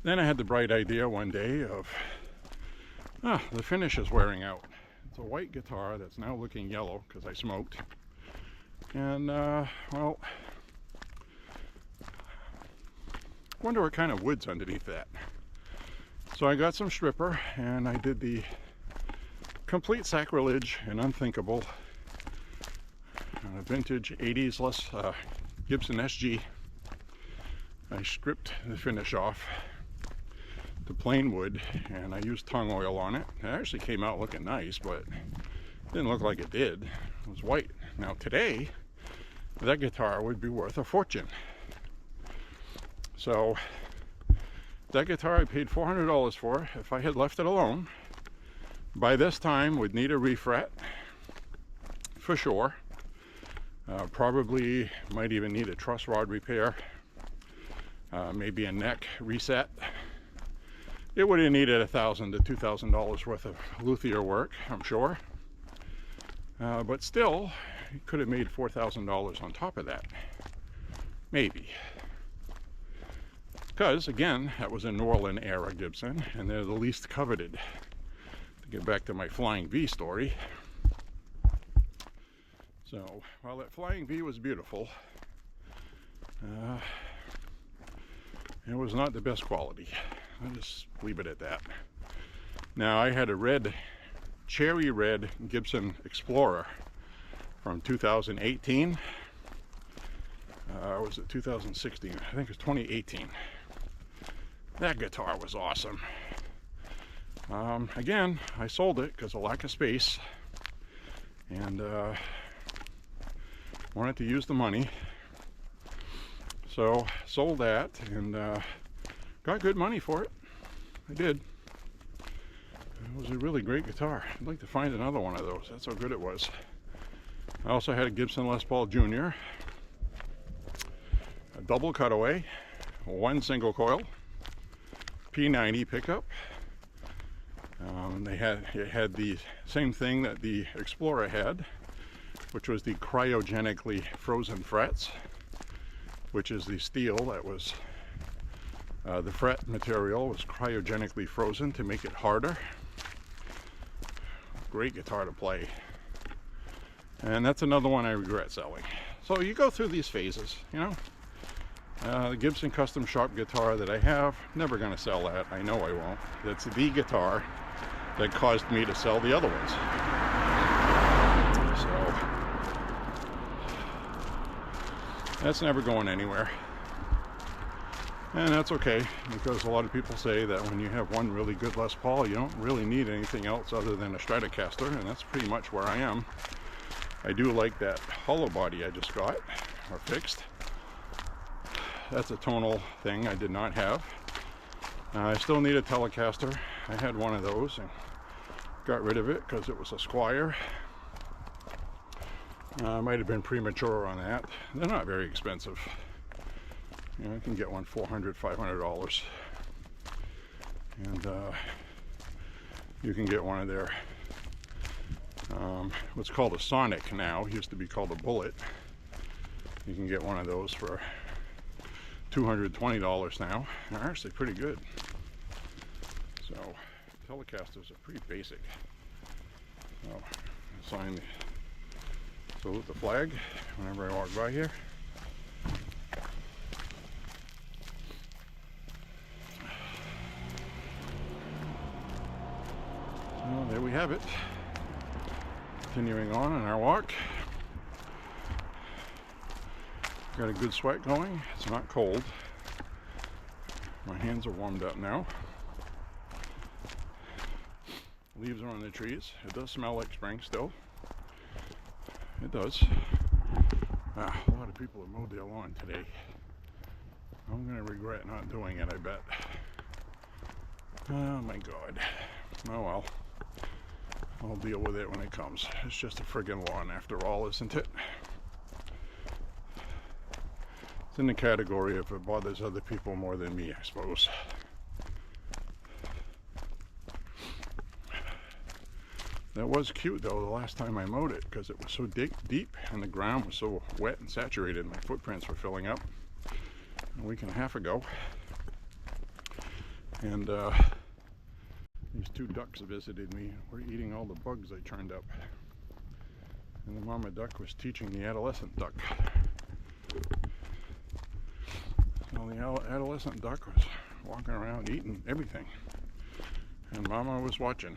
Then I had the bright idea one day of, the finish is wearing out. It's a white guitar that's now looking yellow because I smoked. And, well, wonder what kind of wood's underneath that. So I got some stripper and I did the complete sacrilege and unthinkable vintage 80s Gibson SG. I stripped the finish off to plain wood and I used tung oil on it. It actually came out looking nice, but it didn't look like it did. It was white. Now today, that guitar would be worth a fortune. So that guitar I paid $400 for. If I had left it alone, by this time would need a refret for sure. Probably might even need a truss rod repair, maybe a neck reset. It would have needed $1,000 to $2,000 worth of luthier work, I'm sure. But still, you could have made $4,000 on top of that, maybe. Because again, that was a New Orleans era Gibson, and they're the least coveted. To get back to my Flying V story. So, while that Flying V was beautiful, it was not the best quality. I'll just leave it at that. Now, I had a red, cherry red Gibson Explorer from 2018. Or was it 2016? I think it was 2018. That guitar was awesome. Again, I sold it because of lack of space, and wanted to use the money. So sold that and got good money for it. I did. It was a really great guitar. I'd like to find another one of those. That's how good it was. I also had a Gibson Les Paul Jr., a double cutaway, one single coil, P90 pickup. It had the same thing that the Explorer had, which was the cryogenically frozen frets, which is the steel that was, the fret material was cryogenically frozen to make it harder. Great guitar to play. And that's another one I regret selling. So you go through these phases, you know. The Gibson custom shop guitar that I have, never going to sell that. I know I won't. That's the guitar that caused me to sell the other ones. So that's never going anywhere. And that's okay, because a lot of people say that when you have one really good Les Paul, you don't really need anything else other than a Stratocaster, and that's pretty much where I am. I do like that hollow body I just got, or fixed. That's a tonal thing I did not have. I still need a Telecaster. I had one of those and got rid of it because it was a Squire. I might have been premature on that. They're not very expensive. You know, you can get one $400, $500, and you can get one of their what's called a Sonic now. It used to be called a Bullet. You can get one of those for $220 now. They're actually pretty good. So Telecasters are pretty basic. So salute the flag whenever I walk by here. So there we have it. Continuing on in our walk. Got a good sweat going. It's not cold. My hands are warmed up now. Leaves are on the trees. It does smell like spring still. It does. A lot of people have mowed their lawn today. I'm going to regret not doing it, I bet. Oh my God. Oh well. I'll deal with it when it comes. It's just a friggin' lawn after all, isn't it? It's in the category if it bothers other people more than me, I suppose. That was cute though the last time I mowed it, because it was so deep and the ground was so wet and saturated. My footprints were filling up a week and a half ago. And these two ducks visited me. Were eating all the bugs I churned up. And the mama duck was teaching the adolescent duck. So the adolescent duck was walking around eating everything. And mama was watching,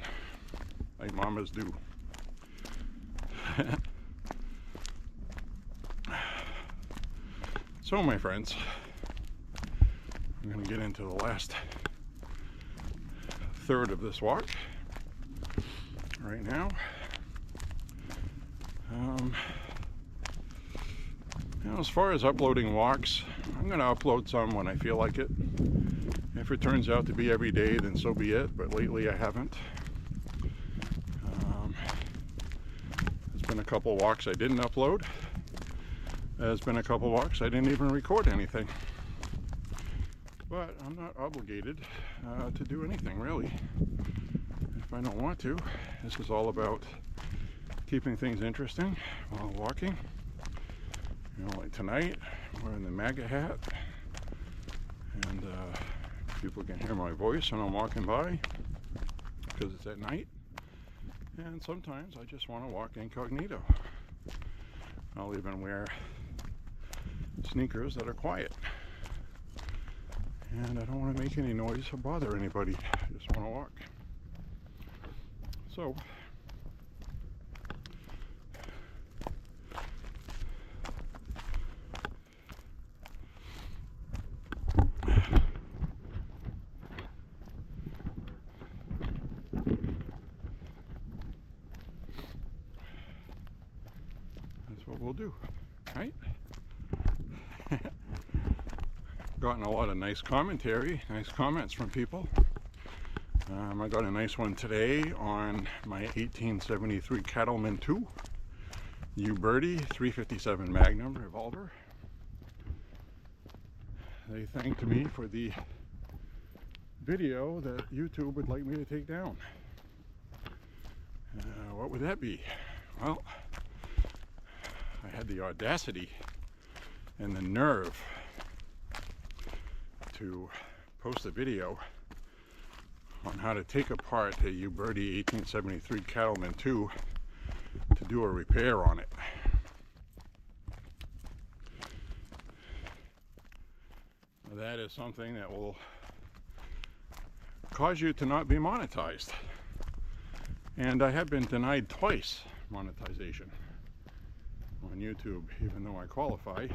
like mamas do. So my friends, I'm going to get into the last third of this walk right now. You know, as far as uploading walks, I'm going to upload some when I feel like it. If it turns out to be every day, then so be it, but lately I haven't. There's been a couple walks I didn't upload. There's been a couple walks I didn't even record anything. But I'm not obligated to do anything, really. If I don't want to. This is all about keeping things interesting while walking. You know, like tonight, I'm wearing the MAHA hat. And people can hear my voice when I'm walking by, because it's at night. And sometimes I just want to walk incognito. I'll even wear sneakers that are quiet. And I don't want to make any noise or bother anybody. I just want to walk. So, that's what we'll do, right? Gotten a lot of nice commentary, nice comments from people. I got a nice one today on my 1873 Cattleman 2 J.Beau 3.57 Magnum revolver. They thanked me for the video that YouTube would like me to take down. What would that be? Well, I had the audacity and the nerve to post a video on how to take apart a J.Beau 1873 Cattleman 2 to do a repair on it. That is something that will cause you to not be monetized. And I have been denied twice monetization on YouTube, even though I qualify,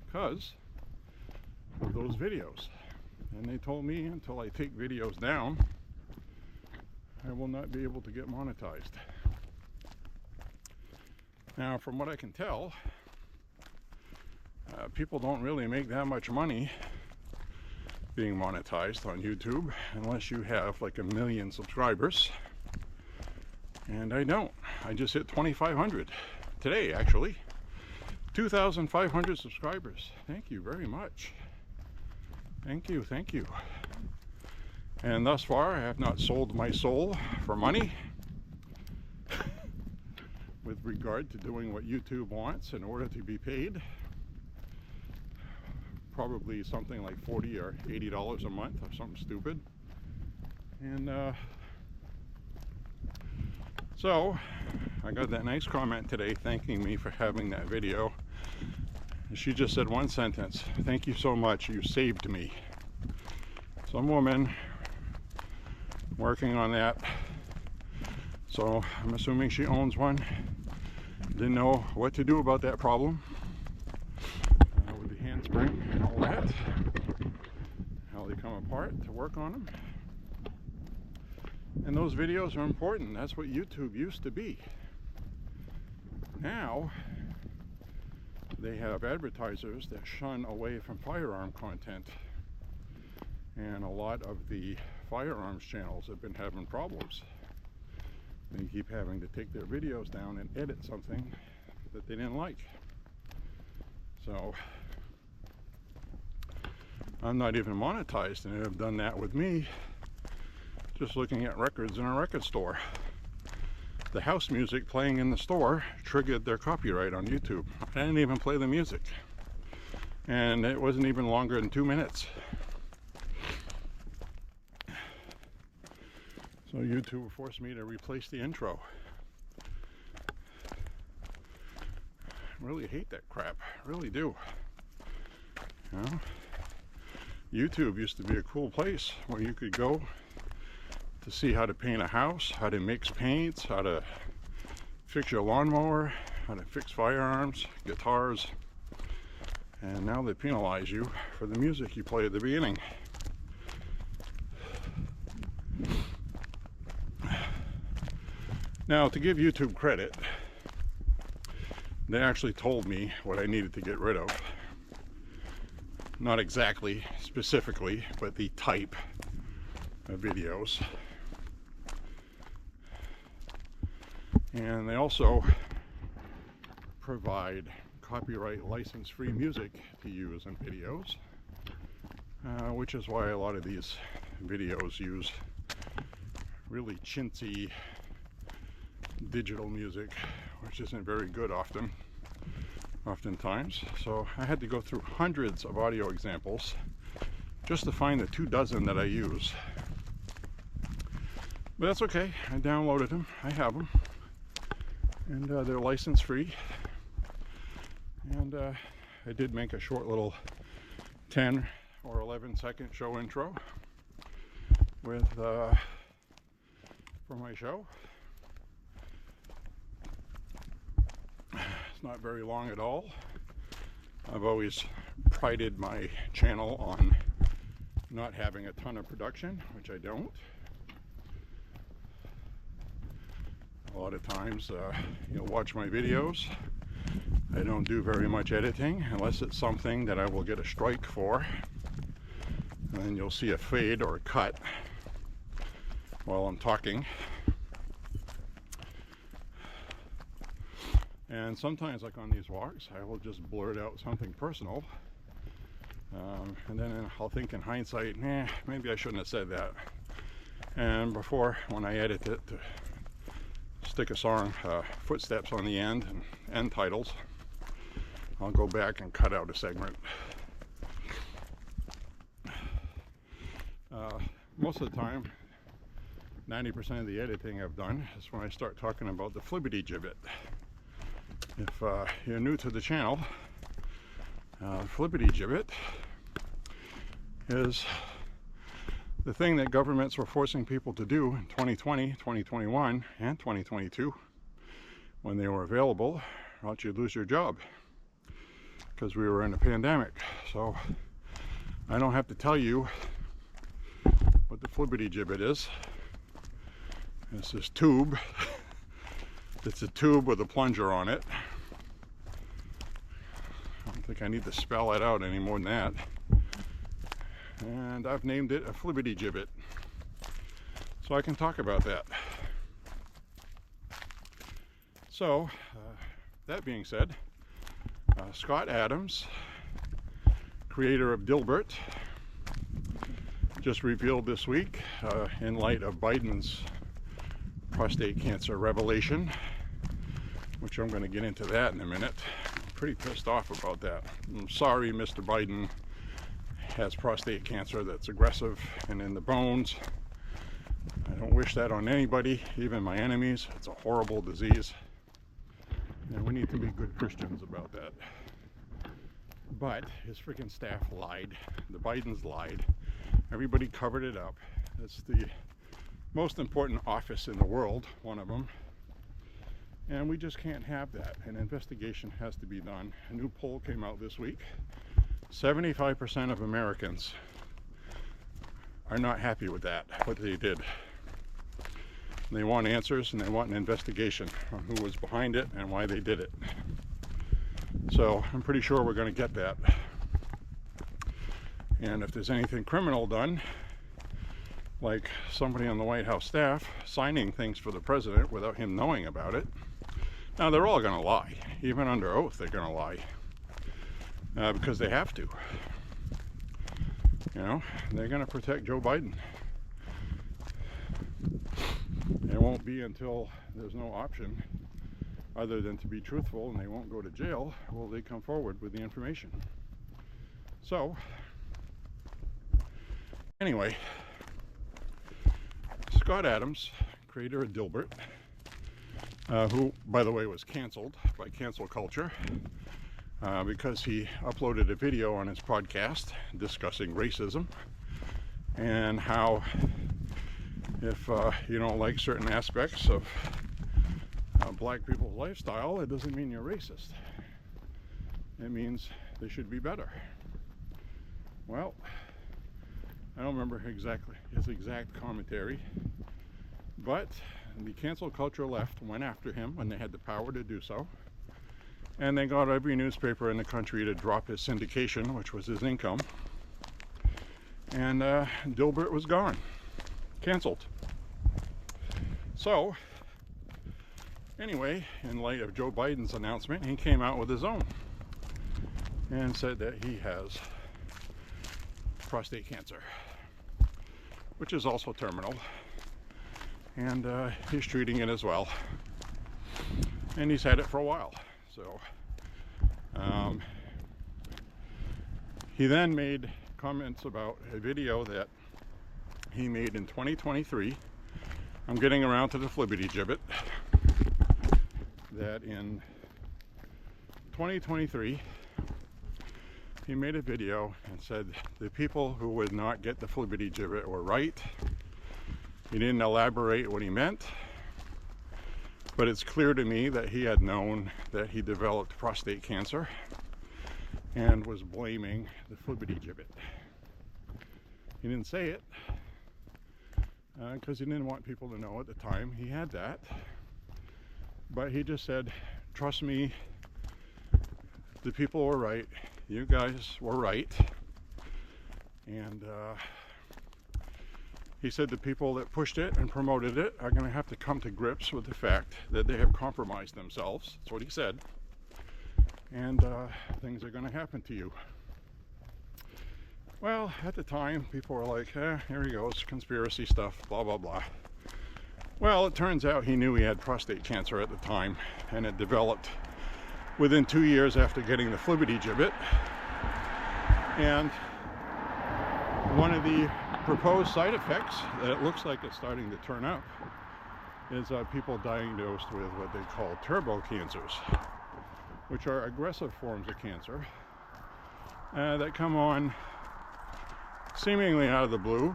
because of those videos. And they told me until I take videos down, I will not be able to get monetized. Now, from what I can tell, people don't really make that much money being monetized on YouTube unless you have like 1 million subscribers. And I don't. I just hit 2,500 today, actually. 2,500 subscribers. Thank you very much. Thank you, thank you. And thus far, I have not sold my soul for money with regard to doing what YouTube wants in order to be paid. Probably something like $40 or $80 a month or something stupid. And so I got that nice comment today thanking me for having that video. And she just said one sentence: "Thank you so much, you saved me." Some woman working on that, so I'm assuming she owns one. Didn't know what to do about that problem with the handspring and all that, how they come apart to work on them. And those videos are important. That's what YouTube used to be. Now they have advertisers that shun away from firearm content, and a lot of the firearms channels have been having problems. They keep having to take their videos down and edit something that they didn't like. So I'm not even monetized, and they've done that with me just looking at records in a record store. The house music playing in the store triggered their copyright on YouTube. I didn't even play the music, and it wasn't even longer than 2 minutes. So YouTube forced me to replace the intro. I really hate that crap, I really do. You know? YouTube used to be a cool place where you could go to see how to paint a house, how to mix paints, how to fix your lawnmower, how to fix firearms, guitars. And now they penalize you for the music you play at the beginning. Now, to give YouTube credit, they actually told me what I needed to get rid of. Not exactly, specifically, but the type of videos. And they also provide copyright license-free music to use in videos, which is why a lot of these videos use really chintzy digital music, which isn't very good oftentimes. So I had to go through hundreds of audio examples just to find the 24 that I use. But that's okay, I downloaded them, I have them, and they're license free. And I did make a short little 10 or 11 second show intro with for my show. It's not very long at all. I've always prided my channel on not having a ton of production, which I don't. A lot of times you'll watch my videos, I don't do very much editing unless it's something that I will get a strike for, and then you'll see a fade or a cut while I'm talking. And sometimes, like on these walks, I will just blurt out something personal, and then I'll think in hindsight, maybe I shouldn't have said that. And before, when I edit it, to stick a song, footsteps on the end and end titles, I'll go back and cut out a segment. Most of the time, 90% of the editing I've done is when I start talking about the flibbity gibbet. If you're new to the channel, flibbity gibbet is the thing that governments were forcing people to do in 2020, 2021, and 2022 when they were available, or else you'd lose your job because we were in a pandemic. So I don't have to tell you what the flibbity gibbet is. It's this tube. It's a tube with a plunger on it. I don't think I need to spell it out any more than that. And I've named it a flibbity gibbet, so I can talk about that. So, that being said, Scott Adams, creator of Dilbert, just revealed this week, in light of Biden's prostate cancer revelation, which I'm going to get into that in a minute. I'm pretty pissed off about that. I'm sorry Mr. Biden has prostate cancer that's aggressive and in the bones. I don't wish that on anybody, even my enemies. It's a horrible disease, and we need to be good Christians about that. But his freaking staff lied. The Bidens lied. Everybody covered it up. It's the most important office in the world, one of them. And we just can't have that. An investigation has to be done. A new poll came out this week. 75% of Americans are not happy with that, what they did. They want answers, and they want an investigation on who was behind it and why they did it. So I'm pretty sure we're going to get that. And if there's anything criminal done, like somebody on the White House staff signing things for the president without him knowing about it, now they're all going to lie. Even under oath, they're going to lie. Because they have to. You know, they're going to protect Joe Biden. It won't be until there's no option other than to be truthful and they won't go to jail will they come forward with the information. So, anyway, Scott Adams, creator of Dilbert, who, by the way, was canceled by cancel culture, because he uploaded a video on his podcast discussing racism and how if you don't like certain aspects of black people's lifestyle, it doesn't mean you're racist. It means they should be better. Well, I don't remember exactly his exact commentary, but the cancel culture left went after him when they had the power to do so. And they got every newspaper in the country to drop his syndication, which was his income. And Dilbert was gone. Canceled. So, anyway, in light of Joe Biden's announcement, he came out with his own and said that he has prostate cancer, which is also terminal. And he's treating it as well. And he's had it for a while. So, he then made comments about a video that he made in 2023. I'm getting around to the flibbity gibbet. That in 2023, he made a video and said the people who would not get the flibbity gibbet were right. He didn't elaborate what he meant. But it's clear to me that he had known that he developed prostate cancer and was blaming the flibbity gibbet. He didn't say it because he didn't want people to know at the time he had that. But he just said, trust me, the people were right. You guys were right. And he said the people that pushed it and promoted it are going to have to come to grips with the fact that they have compromised themselves. That's what he said. And things are going to happen to you. Well, at the time, people were like, here he goes, conspiracy stuff, blah, blah, blah. Well, it turns out he knew he had prostate cancer at the time, and it developed within 2 years after getting the flibbity gibbet. And one of the proposed side effects that it looks like it's starting to turn up is people diagnosed with what they call turbo cancers, which are aggressive forms of cancer that come on seemingly out of the blue.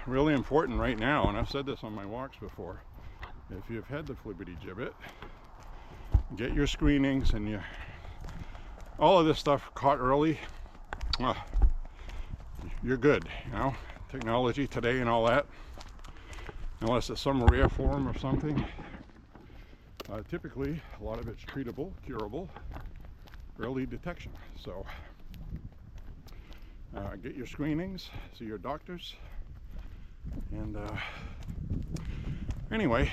Really important right now, and I've said this on my walks before, if you've had the flibbity gibbet, get your screenings and your all of this stuff caught early, you're good, you know. Technology today and all that, unless it's some rare form of something, typically a lot of it's treatable, curable, early detection. So get your screenings, see your doctors, and anyway,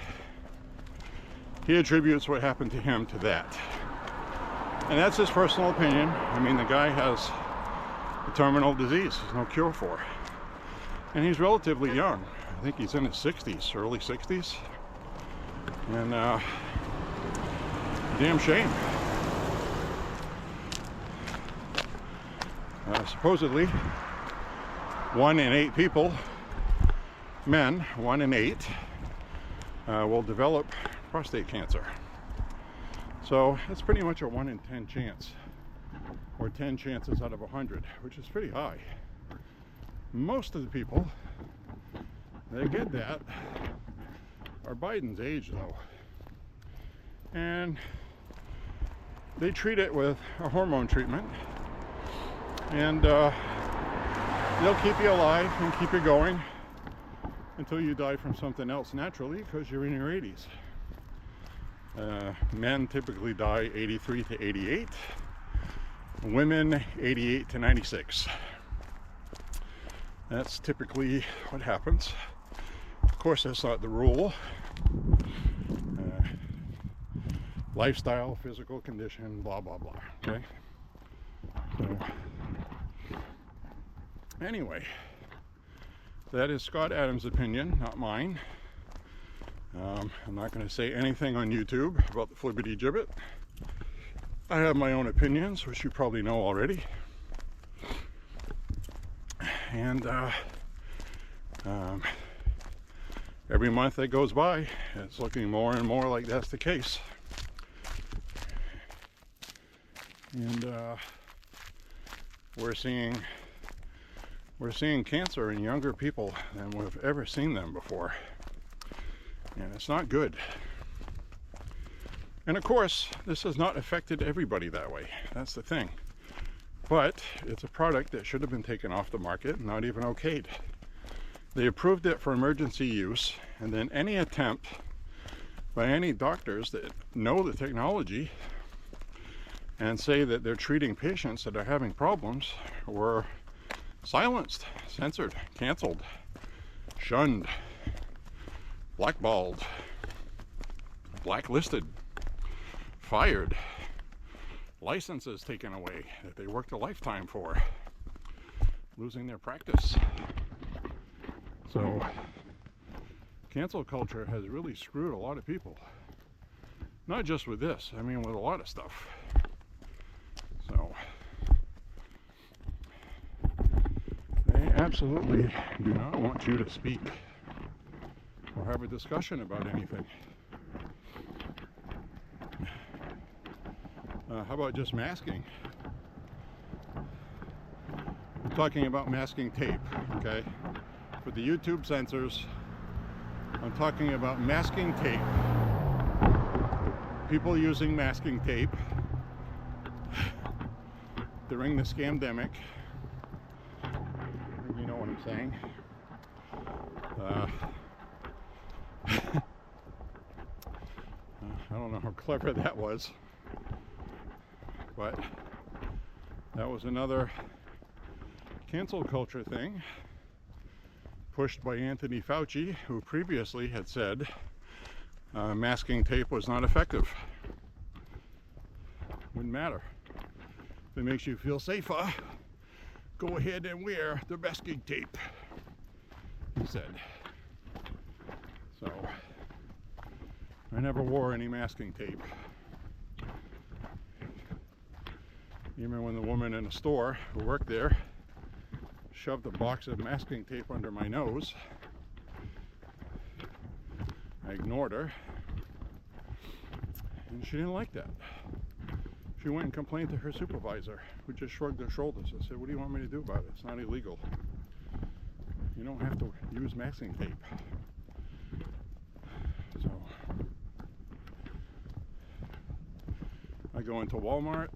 he attributes what happened to him to that. And that's his personal opinion. I mean, the guy has a terminal disease, there's no cure for. And he's relatively young. I think he's in his 60s, early 60s. And damn shame. Supposedly, 1 in 8 people, men, 1 in 8, will develop prostate cancer. So that's pretty much a 1 in 10 chance, or 10 chances out of 100, which is pretty high. Most of the people that get that are Biden's age, though, and they treat it with a hormone treatment, and they'll keep you alive and keep you going until you die from something else naturally, because you're in your 80s. Men typically die 83 to 88, women 88 to 96. That's typically what happens. Of course, that's not the rule. Lifestyle, physical condition, blah, blah, blah. Okay? So, anyway, that is Scott Adams' opinion, not mine. I'm not going to say anything on YouTube about the flippity gibbet. I have my own opinions, which you probably know already. And every month that goes by, it's looking more and more like that's the case. And we're seeing cancer in younger people than we've ever seen them before. And it's not good. And of course, this has not affected everybody that way. That's the thing. But it's a product that should have been taken off the market, not even okayed. They approved it for emergency use, and then any attempt by any doctors that know the technology and say that they're treating patients that are having problems were silenced, censored, canceled, shunned, blackballed, blacklisted, fired, licenses taken away that they worked a lifetime for, losing their practice. So cancel culture has really screwed a lot of people. Not just with this, I mean with a lot of stuff. So they absolutely do not want you to speak or have a discussion about anything. How about just masking? I'm talking about masking tape, okay? For the YouTube censors, I'm talking about masking tape. People using masking tape during the scamdemic. You know what I'm saying? I don't know how clever that was, but that was another cancel culture thing pushed by Anthony Fauci, who previously had said masking tape was not effective. Wouldn't matter. If it makes you feel safer, go ahead and wear the masking tape, he said. So I never wore any masking tape. Even when the woman in the store who worked there shoved a box of masking tape under my nose, I ignored her, and she didn't like that. She went and complained to her supervisor, who just shrugged her shoulders and said, "What do you want me to do about it? It's not illegal. You don't have to use masking tape." So I go into Walmart,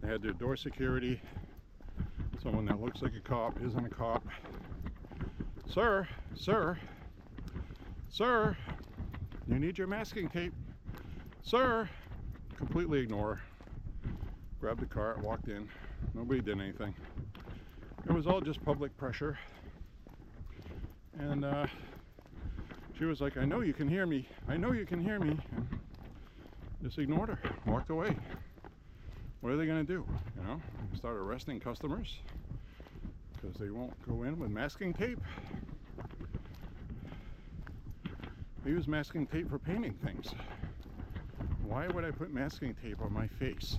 had their door security. Someone that looks like a cop isn't a cop. Sir, sir, sir, you need your masking tape. Sir, completely ignore. Grabbed the cart, walked in. Nobody did anything. It was all just public pressure. And she was like, I know you can hear me. I know you can hear me. And just ignored her, walked away. What are they going to do? You know, start arresting customers because they won't go in with masking tape? I use masking tape for painting things. Why would I put masking tape on my face?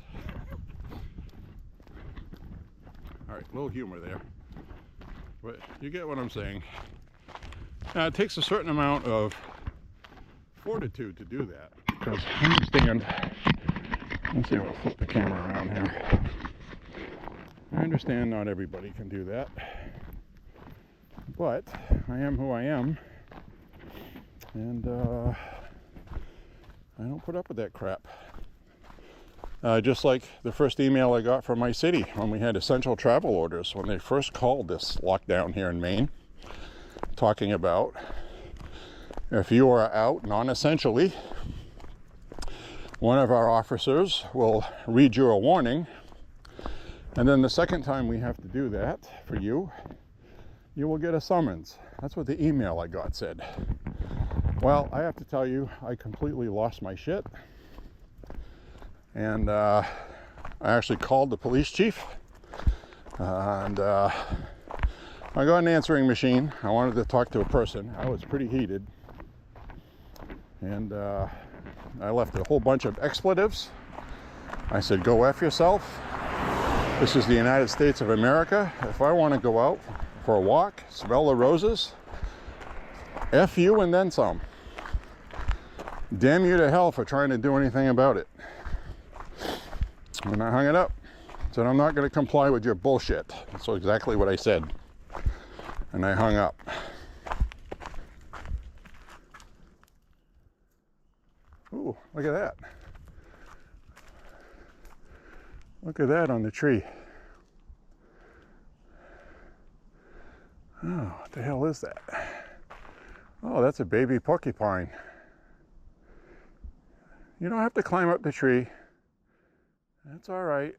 Alright, a little humor there. But you get what I'm saying. Now, it takes a certain amount of fortitude to do that. Because I understand. Let's see if I'll flip the camera around here. I understand not everybody can do that. But I am who I am. And I don't put up with that crap. Just like the first email I got from my city when we had essential travel orders, when they first called this lockdown here in Maine, talking about if you are out non-essentially, one of our officers will read you a warning, and then the second time we have to do that for you, you will get a summons. That's what the email I got said. Well, I have to tell you, I completely lost my shit. And I actually called the police chief. And I got an answering machine. I wanted to talk to a person. I was pretty heated. And I left a whole bunch of expletives. I said, go F yourself. This is the United States of America. If I want to go out for a walk, smell the roses, F you and then some. Damn you to hell for trying to do anything about it. And I hung it up. Said, I'm not going to comply with your bullshit. That's exactly what I said. And I hung up. Ooh, look at that. Look at that on the tree. Oh, what the hell is that? Oh, that's a baby porcupine. You don't have to climb up the tree. That's all right.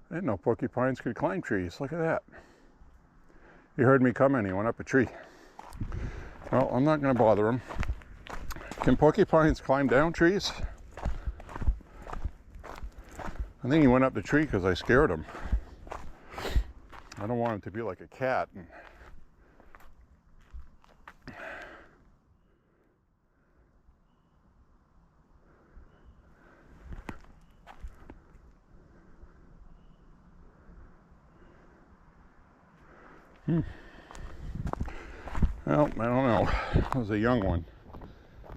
I didn't know porcupines could climb trees. Look at that. He heard me coming. He went up a tree. Well, I'm not going to bother him. Can porcupines climb down trees? I think he went up the tree because I scared him. I don't want him to be like a cat. Well, I don't know. That was a young one.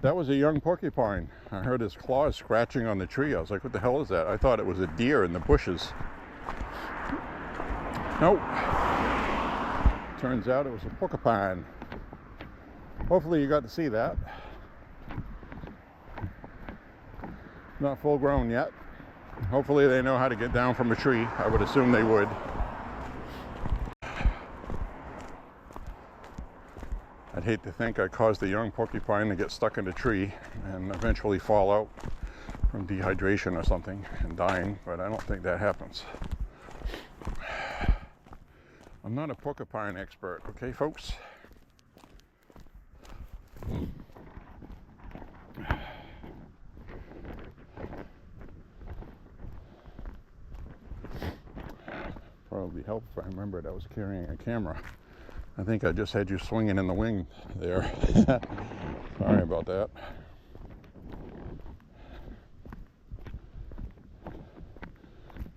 That was a young porcupine. I heard his claws scratching on the tree. I was like, what the hell is that? I thought it was a deer in the bushes. Nope. Turns out it was a porcupine. Hopefully you got to see that. Not full grown yet. Hopefully they know how to get down from a tree. I would assume they would. I'd hate to think I caused a young porcupine to get stuck in a tree and eventually fall out from dehydration or something and dying, but I don't think that happens. I'm not a porcupine expert, okay, folks? Probably help if I remembered I was carrying a camera. I think I just had you swinging in the wing there. Sorry about that.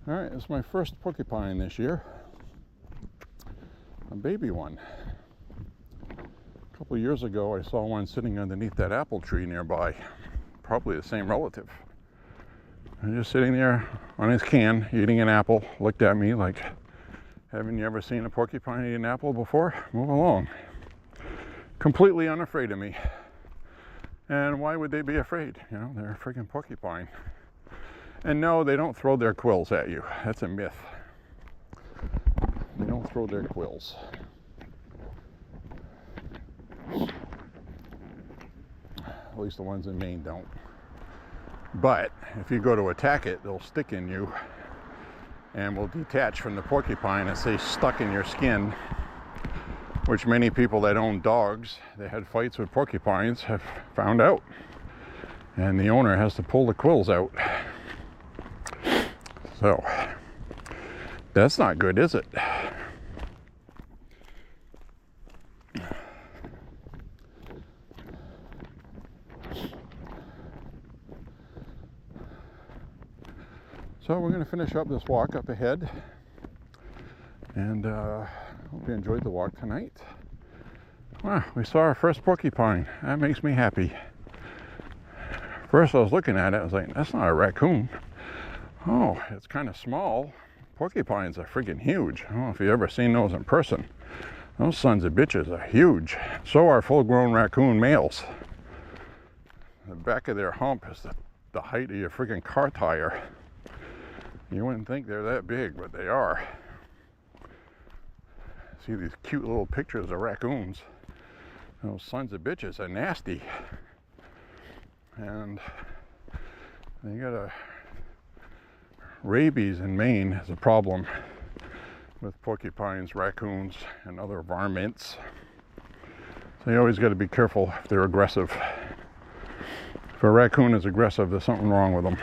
All right, it's my first porcupine this year. A baby one. A couple of years ago, I saw one sitting underneath that apple tree nearby. Probably the same relative. And just sitting there on his can, eating an apple, looked at me like, haven't you ever seen a porcupine eat an apple before? Move along. Completely unafraid of me. And why would they be afraid? You know, they're a friggin' porcupine. And no, they don't throw their quills at you. That's a myth. They don't throw their quills. At least the ones in Maine don't. But if you go to attack it, they'll stick in you and will detach from the porcupine and stay stuck in your skin, which many people that own dogs that had fights with porcupines have found out. And the owner has to pull the quills out. So, that's not good, is it? So we're going to finish up this walk up ahead, and hope you enjoyed the walk tonight. Wow, we saw our first porcupine. That makes me happy. First I was looking at it, I was like, that's not a raccoon. Oh, it's kind of small. Porcupines are freaking huge. I don't know if you've ever seen those in person. Those sons of bitches are huge. So are full-grown raccoon males. The back of their hump is the height of your freaking car tire. You wouldn't think they're that big, but they are. See these cute little pictures of raccoons. Those sons of bitches are nasty. And they got a rabies in Maine is a problem with porcupines, raccoons, and other varmints. So you always got to be careful if they're aggressive. If a raccoon is aggressive, there's something wrong with them.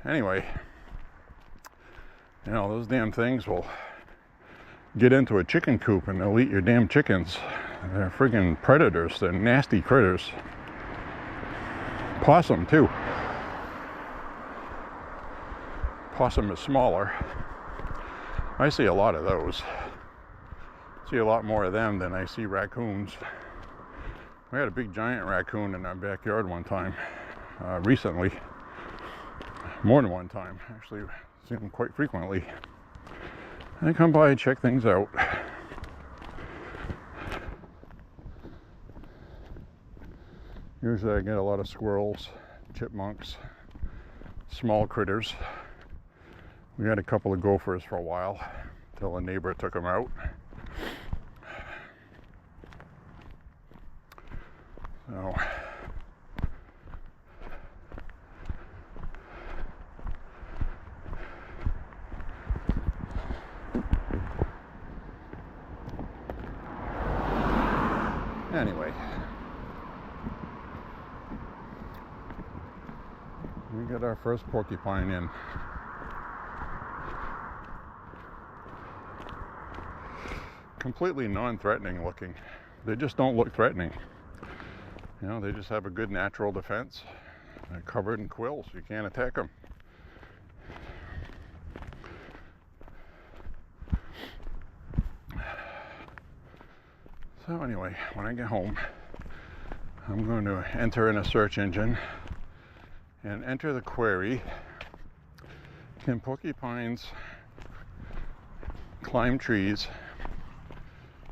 Anyway, you know, those damn things will get into a chicken coop and they'll eat your damn chickens. They're friggin' predators. They're nasty critters. Possum, too. Possum is smaller. I see a lot of those. I see a lot more of them than I see raccoons. We had a big giant raccoon in our backyard one time, recently. More than one time, actually. See them quite frequently. I come by and check things out. Usually I get a lot of squirrels, chipmunks, small critters. We had a couple of gophers for a while until a neighbor took them out. So anyway, we got our first porcupine in. Completely non-threatening looking. They just don't look threatening. You know, they just have a good natural defense. They're covered in quills. You can't attack them. So anyway, when I get home, I'm going to enter in a search engine and enter the query, can porcupines climb trees?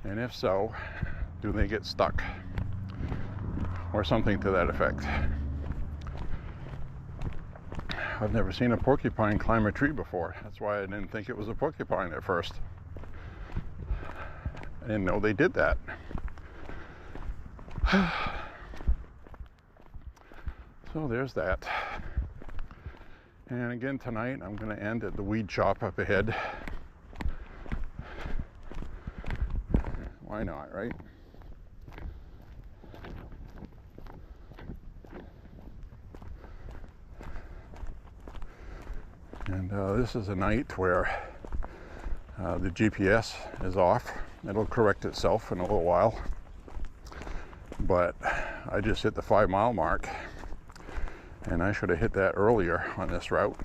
And if so, do they get stuck? Or something to that effect. I've never seen a porcupine climb a tree before. That's why I didn't think it was a porcupine at first. I didn't know they did that. So there's that. And again tonight, I'm going to end at the weed shop up ahead. Why not, right? And this is a night where the GPS is off. It'll correct itself in a little while. But I just hit the 5-mile mark, and I should have hit that earlier on this route.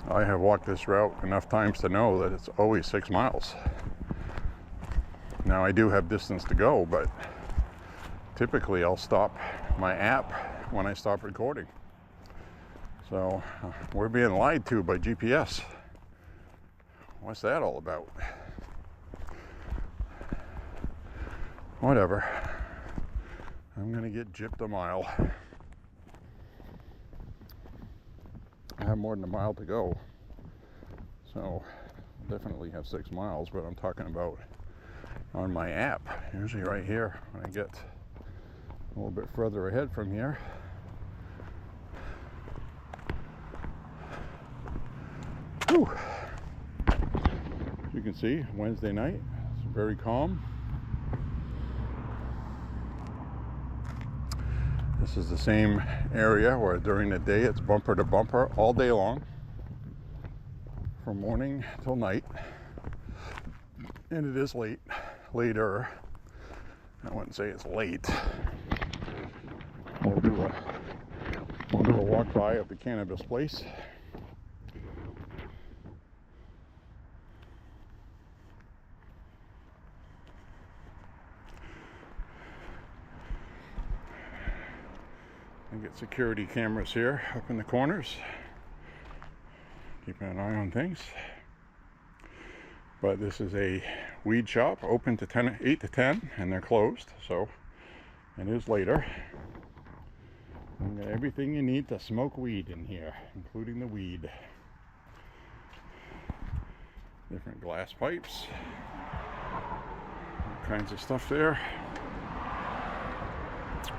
I have walked this route enough times to know that it's always 6 miles. Now I do have distance to go, but typically I'll stop my app when I stop recording. So we're being lied to by GPS. What's that all about? I'm gonna get gypped a mile. I have more than a mile to go, so I'll definitely have 6 miles, but I'm talking about on my app. Usually right here, when I get a little bit further ahead from here. Whew. As you can see, Wednesday night, it's very calm. This is the same area where during the day it's bumper to bumper all day long, from morning till night. And it is later. I wouldn't say it's late. We'll do a walk by of the cannabis place. I get security cameras here up in the corners, keeping an eye on things. But this is a weed shop, open to 8 to 10, and they're closed, so it is later. You got everything you need to smoke weed in here, including the weed. Different glass pipes, all kinds of stuff there.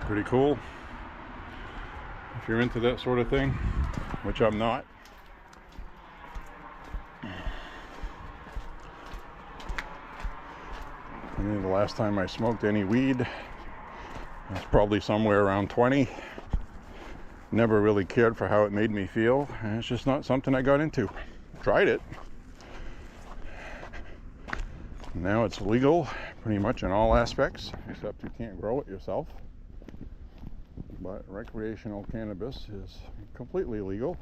Pretty cool. If you're into that sort of thing, which I'm not. I mean, the last time I smoked any weed was probably somewhere around 20. Never really cared for how it made me feel, and it's just not something I got into. Tried it. Now it's legal pretty much in all aspects, except you can't grow it yourself. But recreational cannabis is completely legal.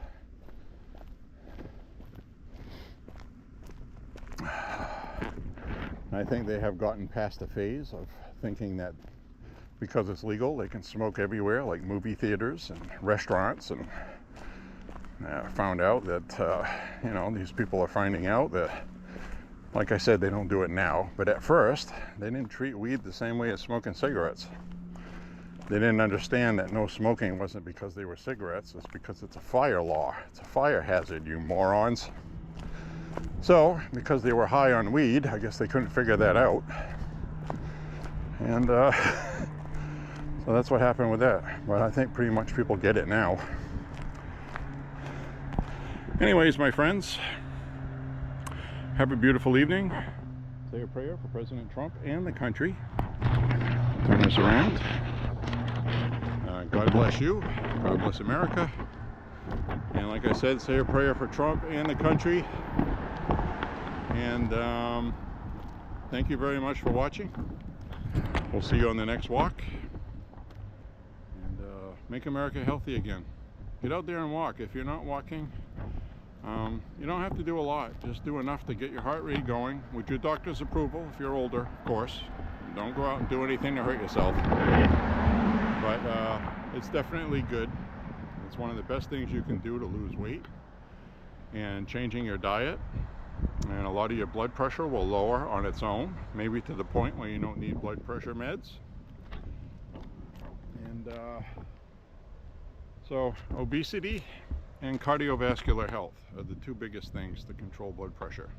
I think they have gotten past the phase of thinking that because it's legal, they can smoke everywhere, like movie theaters and restaurants. And I found out that, these people are finding out that, like I said, they don't do it now. But at first, they didn't treat weed the same way as smoking cigarettes. They didn't understand that no smoking wasn't because they were cigarettes, it's because it's a fire law. It's a fire hazard, you morons. So, because they were high on weed, I guess they couldn't figure that out. And so that's what happened with that. But I think pretty much people get it now. Anyways, my friends, have a beautiful evening. Say a prayer for President Trump and the country. Turn this around. God bless you. God bless America. And like I said, say a prayer for Trump and the country. And thank you very much for watching. We'll see you on the next walk. And make America healthy again. Get out there and walk. If you're not walking, you don't have to do a lot. Just do enough to get your heart rate going with your doctor's approval if you're older, of course. Don't go out and do anything to hurt yourself. But it's definitely good. It's one of the best things you can do to lose weight. And changing your diet, and a lot of your blood pressure will lower on its own, maybe to the point where you don't need blood pressure meds. And so obesity and cardiovascular health are the two biggest things to control blood pressure.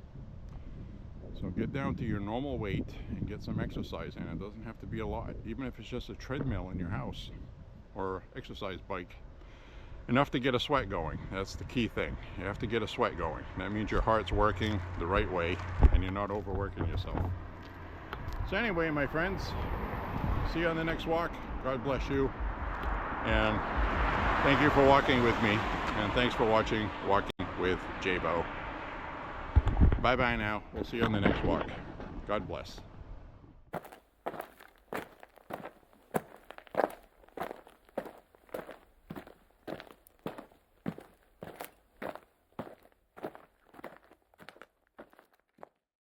So get down to your normal weight and get some exercise in. It doesn't have to be a lot, even if it's just a treadmill in your house or exercise bike. Enough to get a sweat going. That's the key thing. You have to get a sweat going. That means your heart's working the right way and you're not overworking yourself. So anyway, my friends, see you on the next walk. God bless you. And thank you for walking with me. And thanks for watching Walking with J.Beau. Bye-bye now. We'll see you on the next walk. God bless.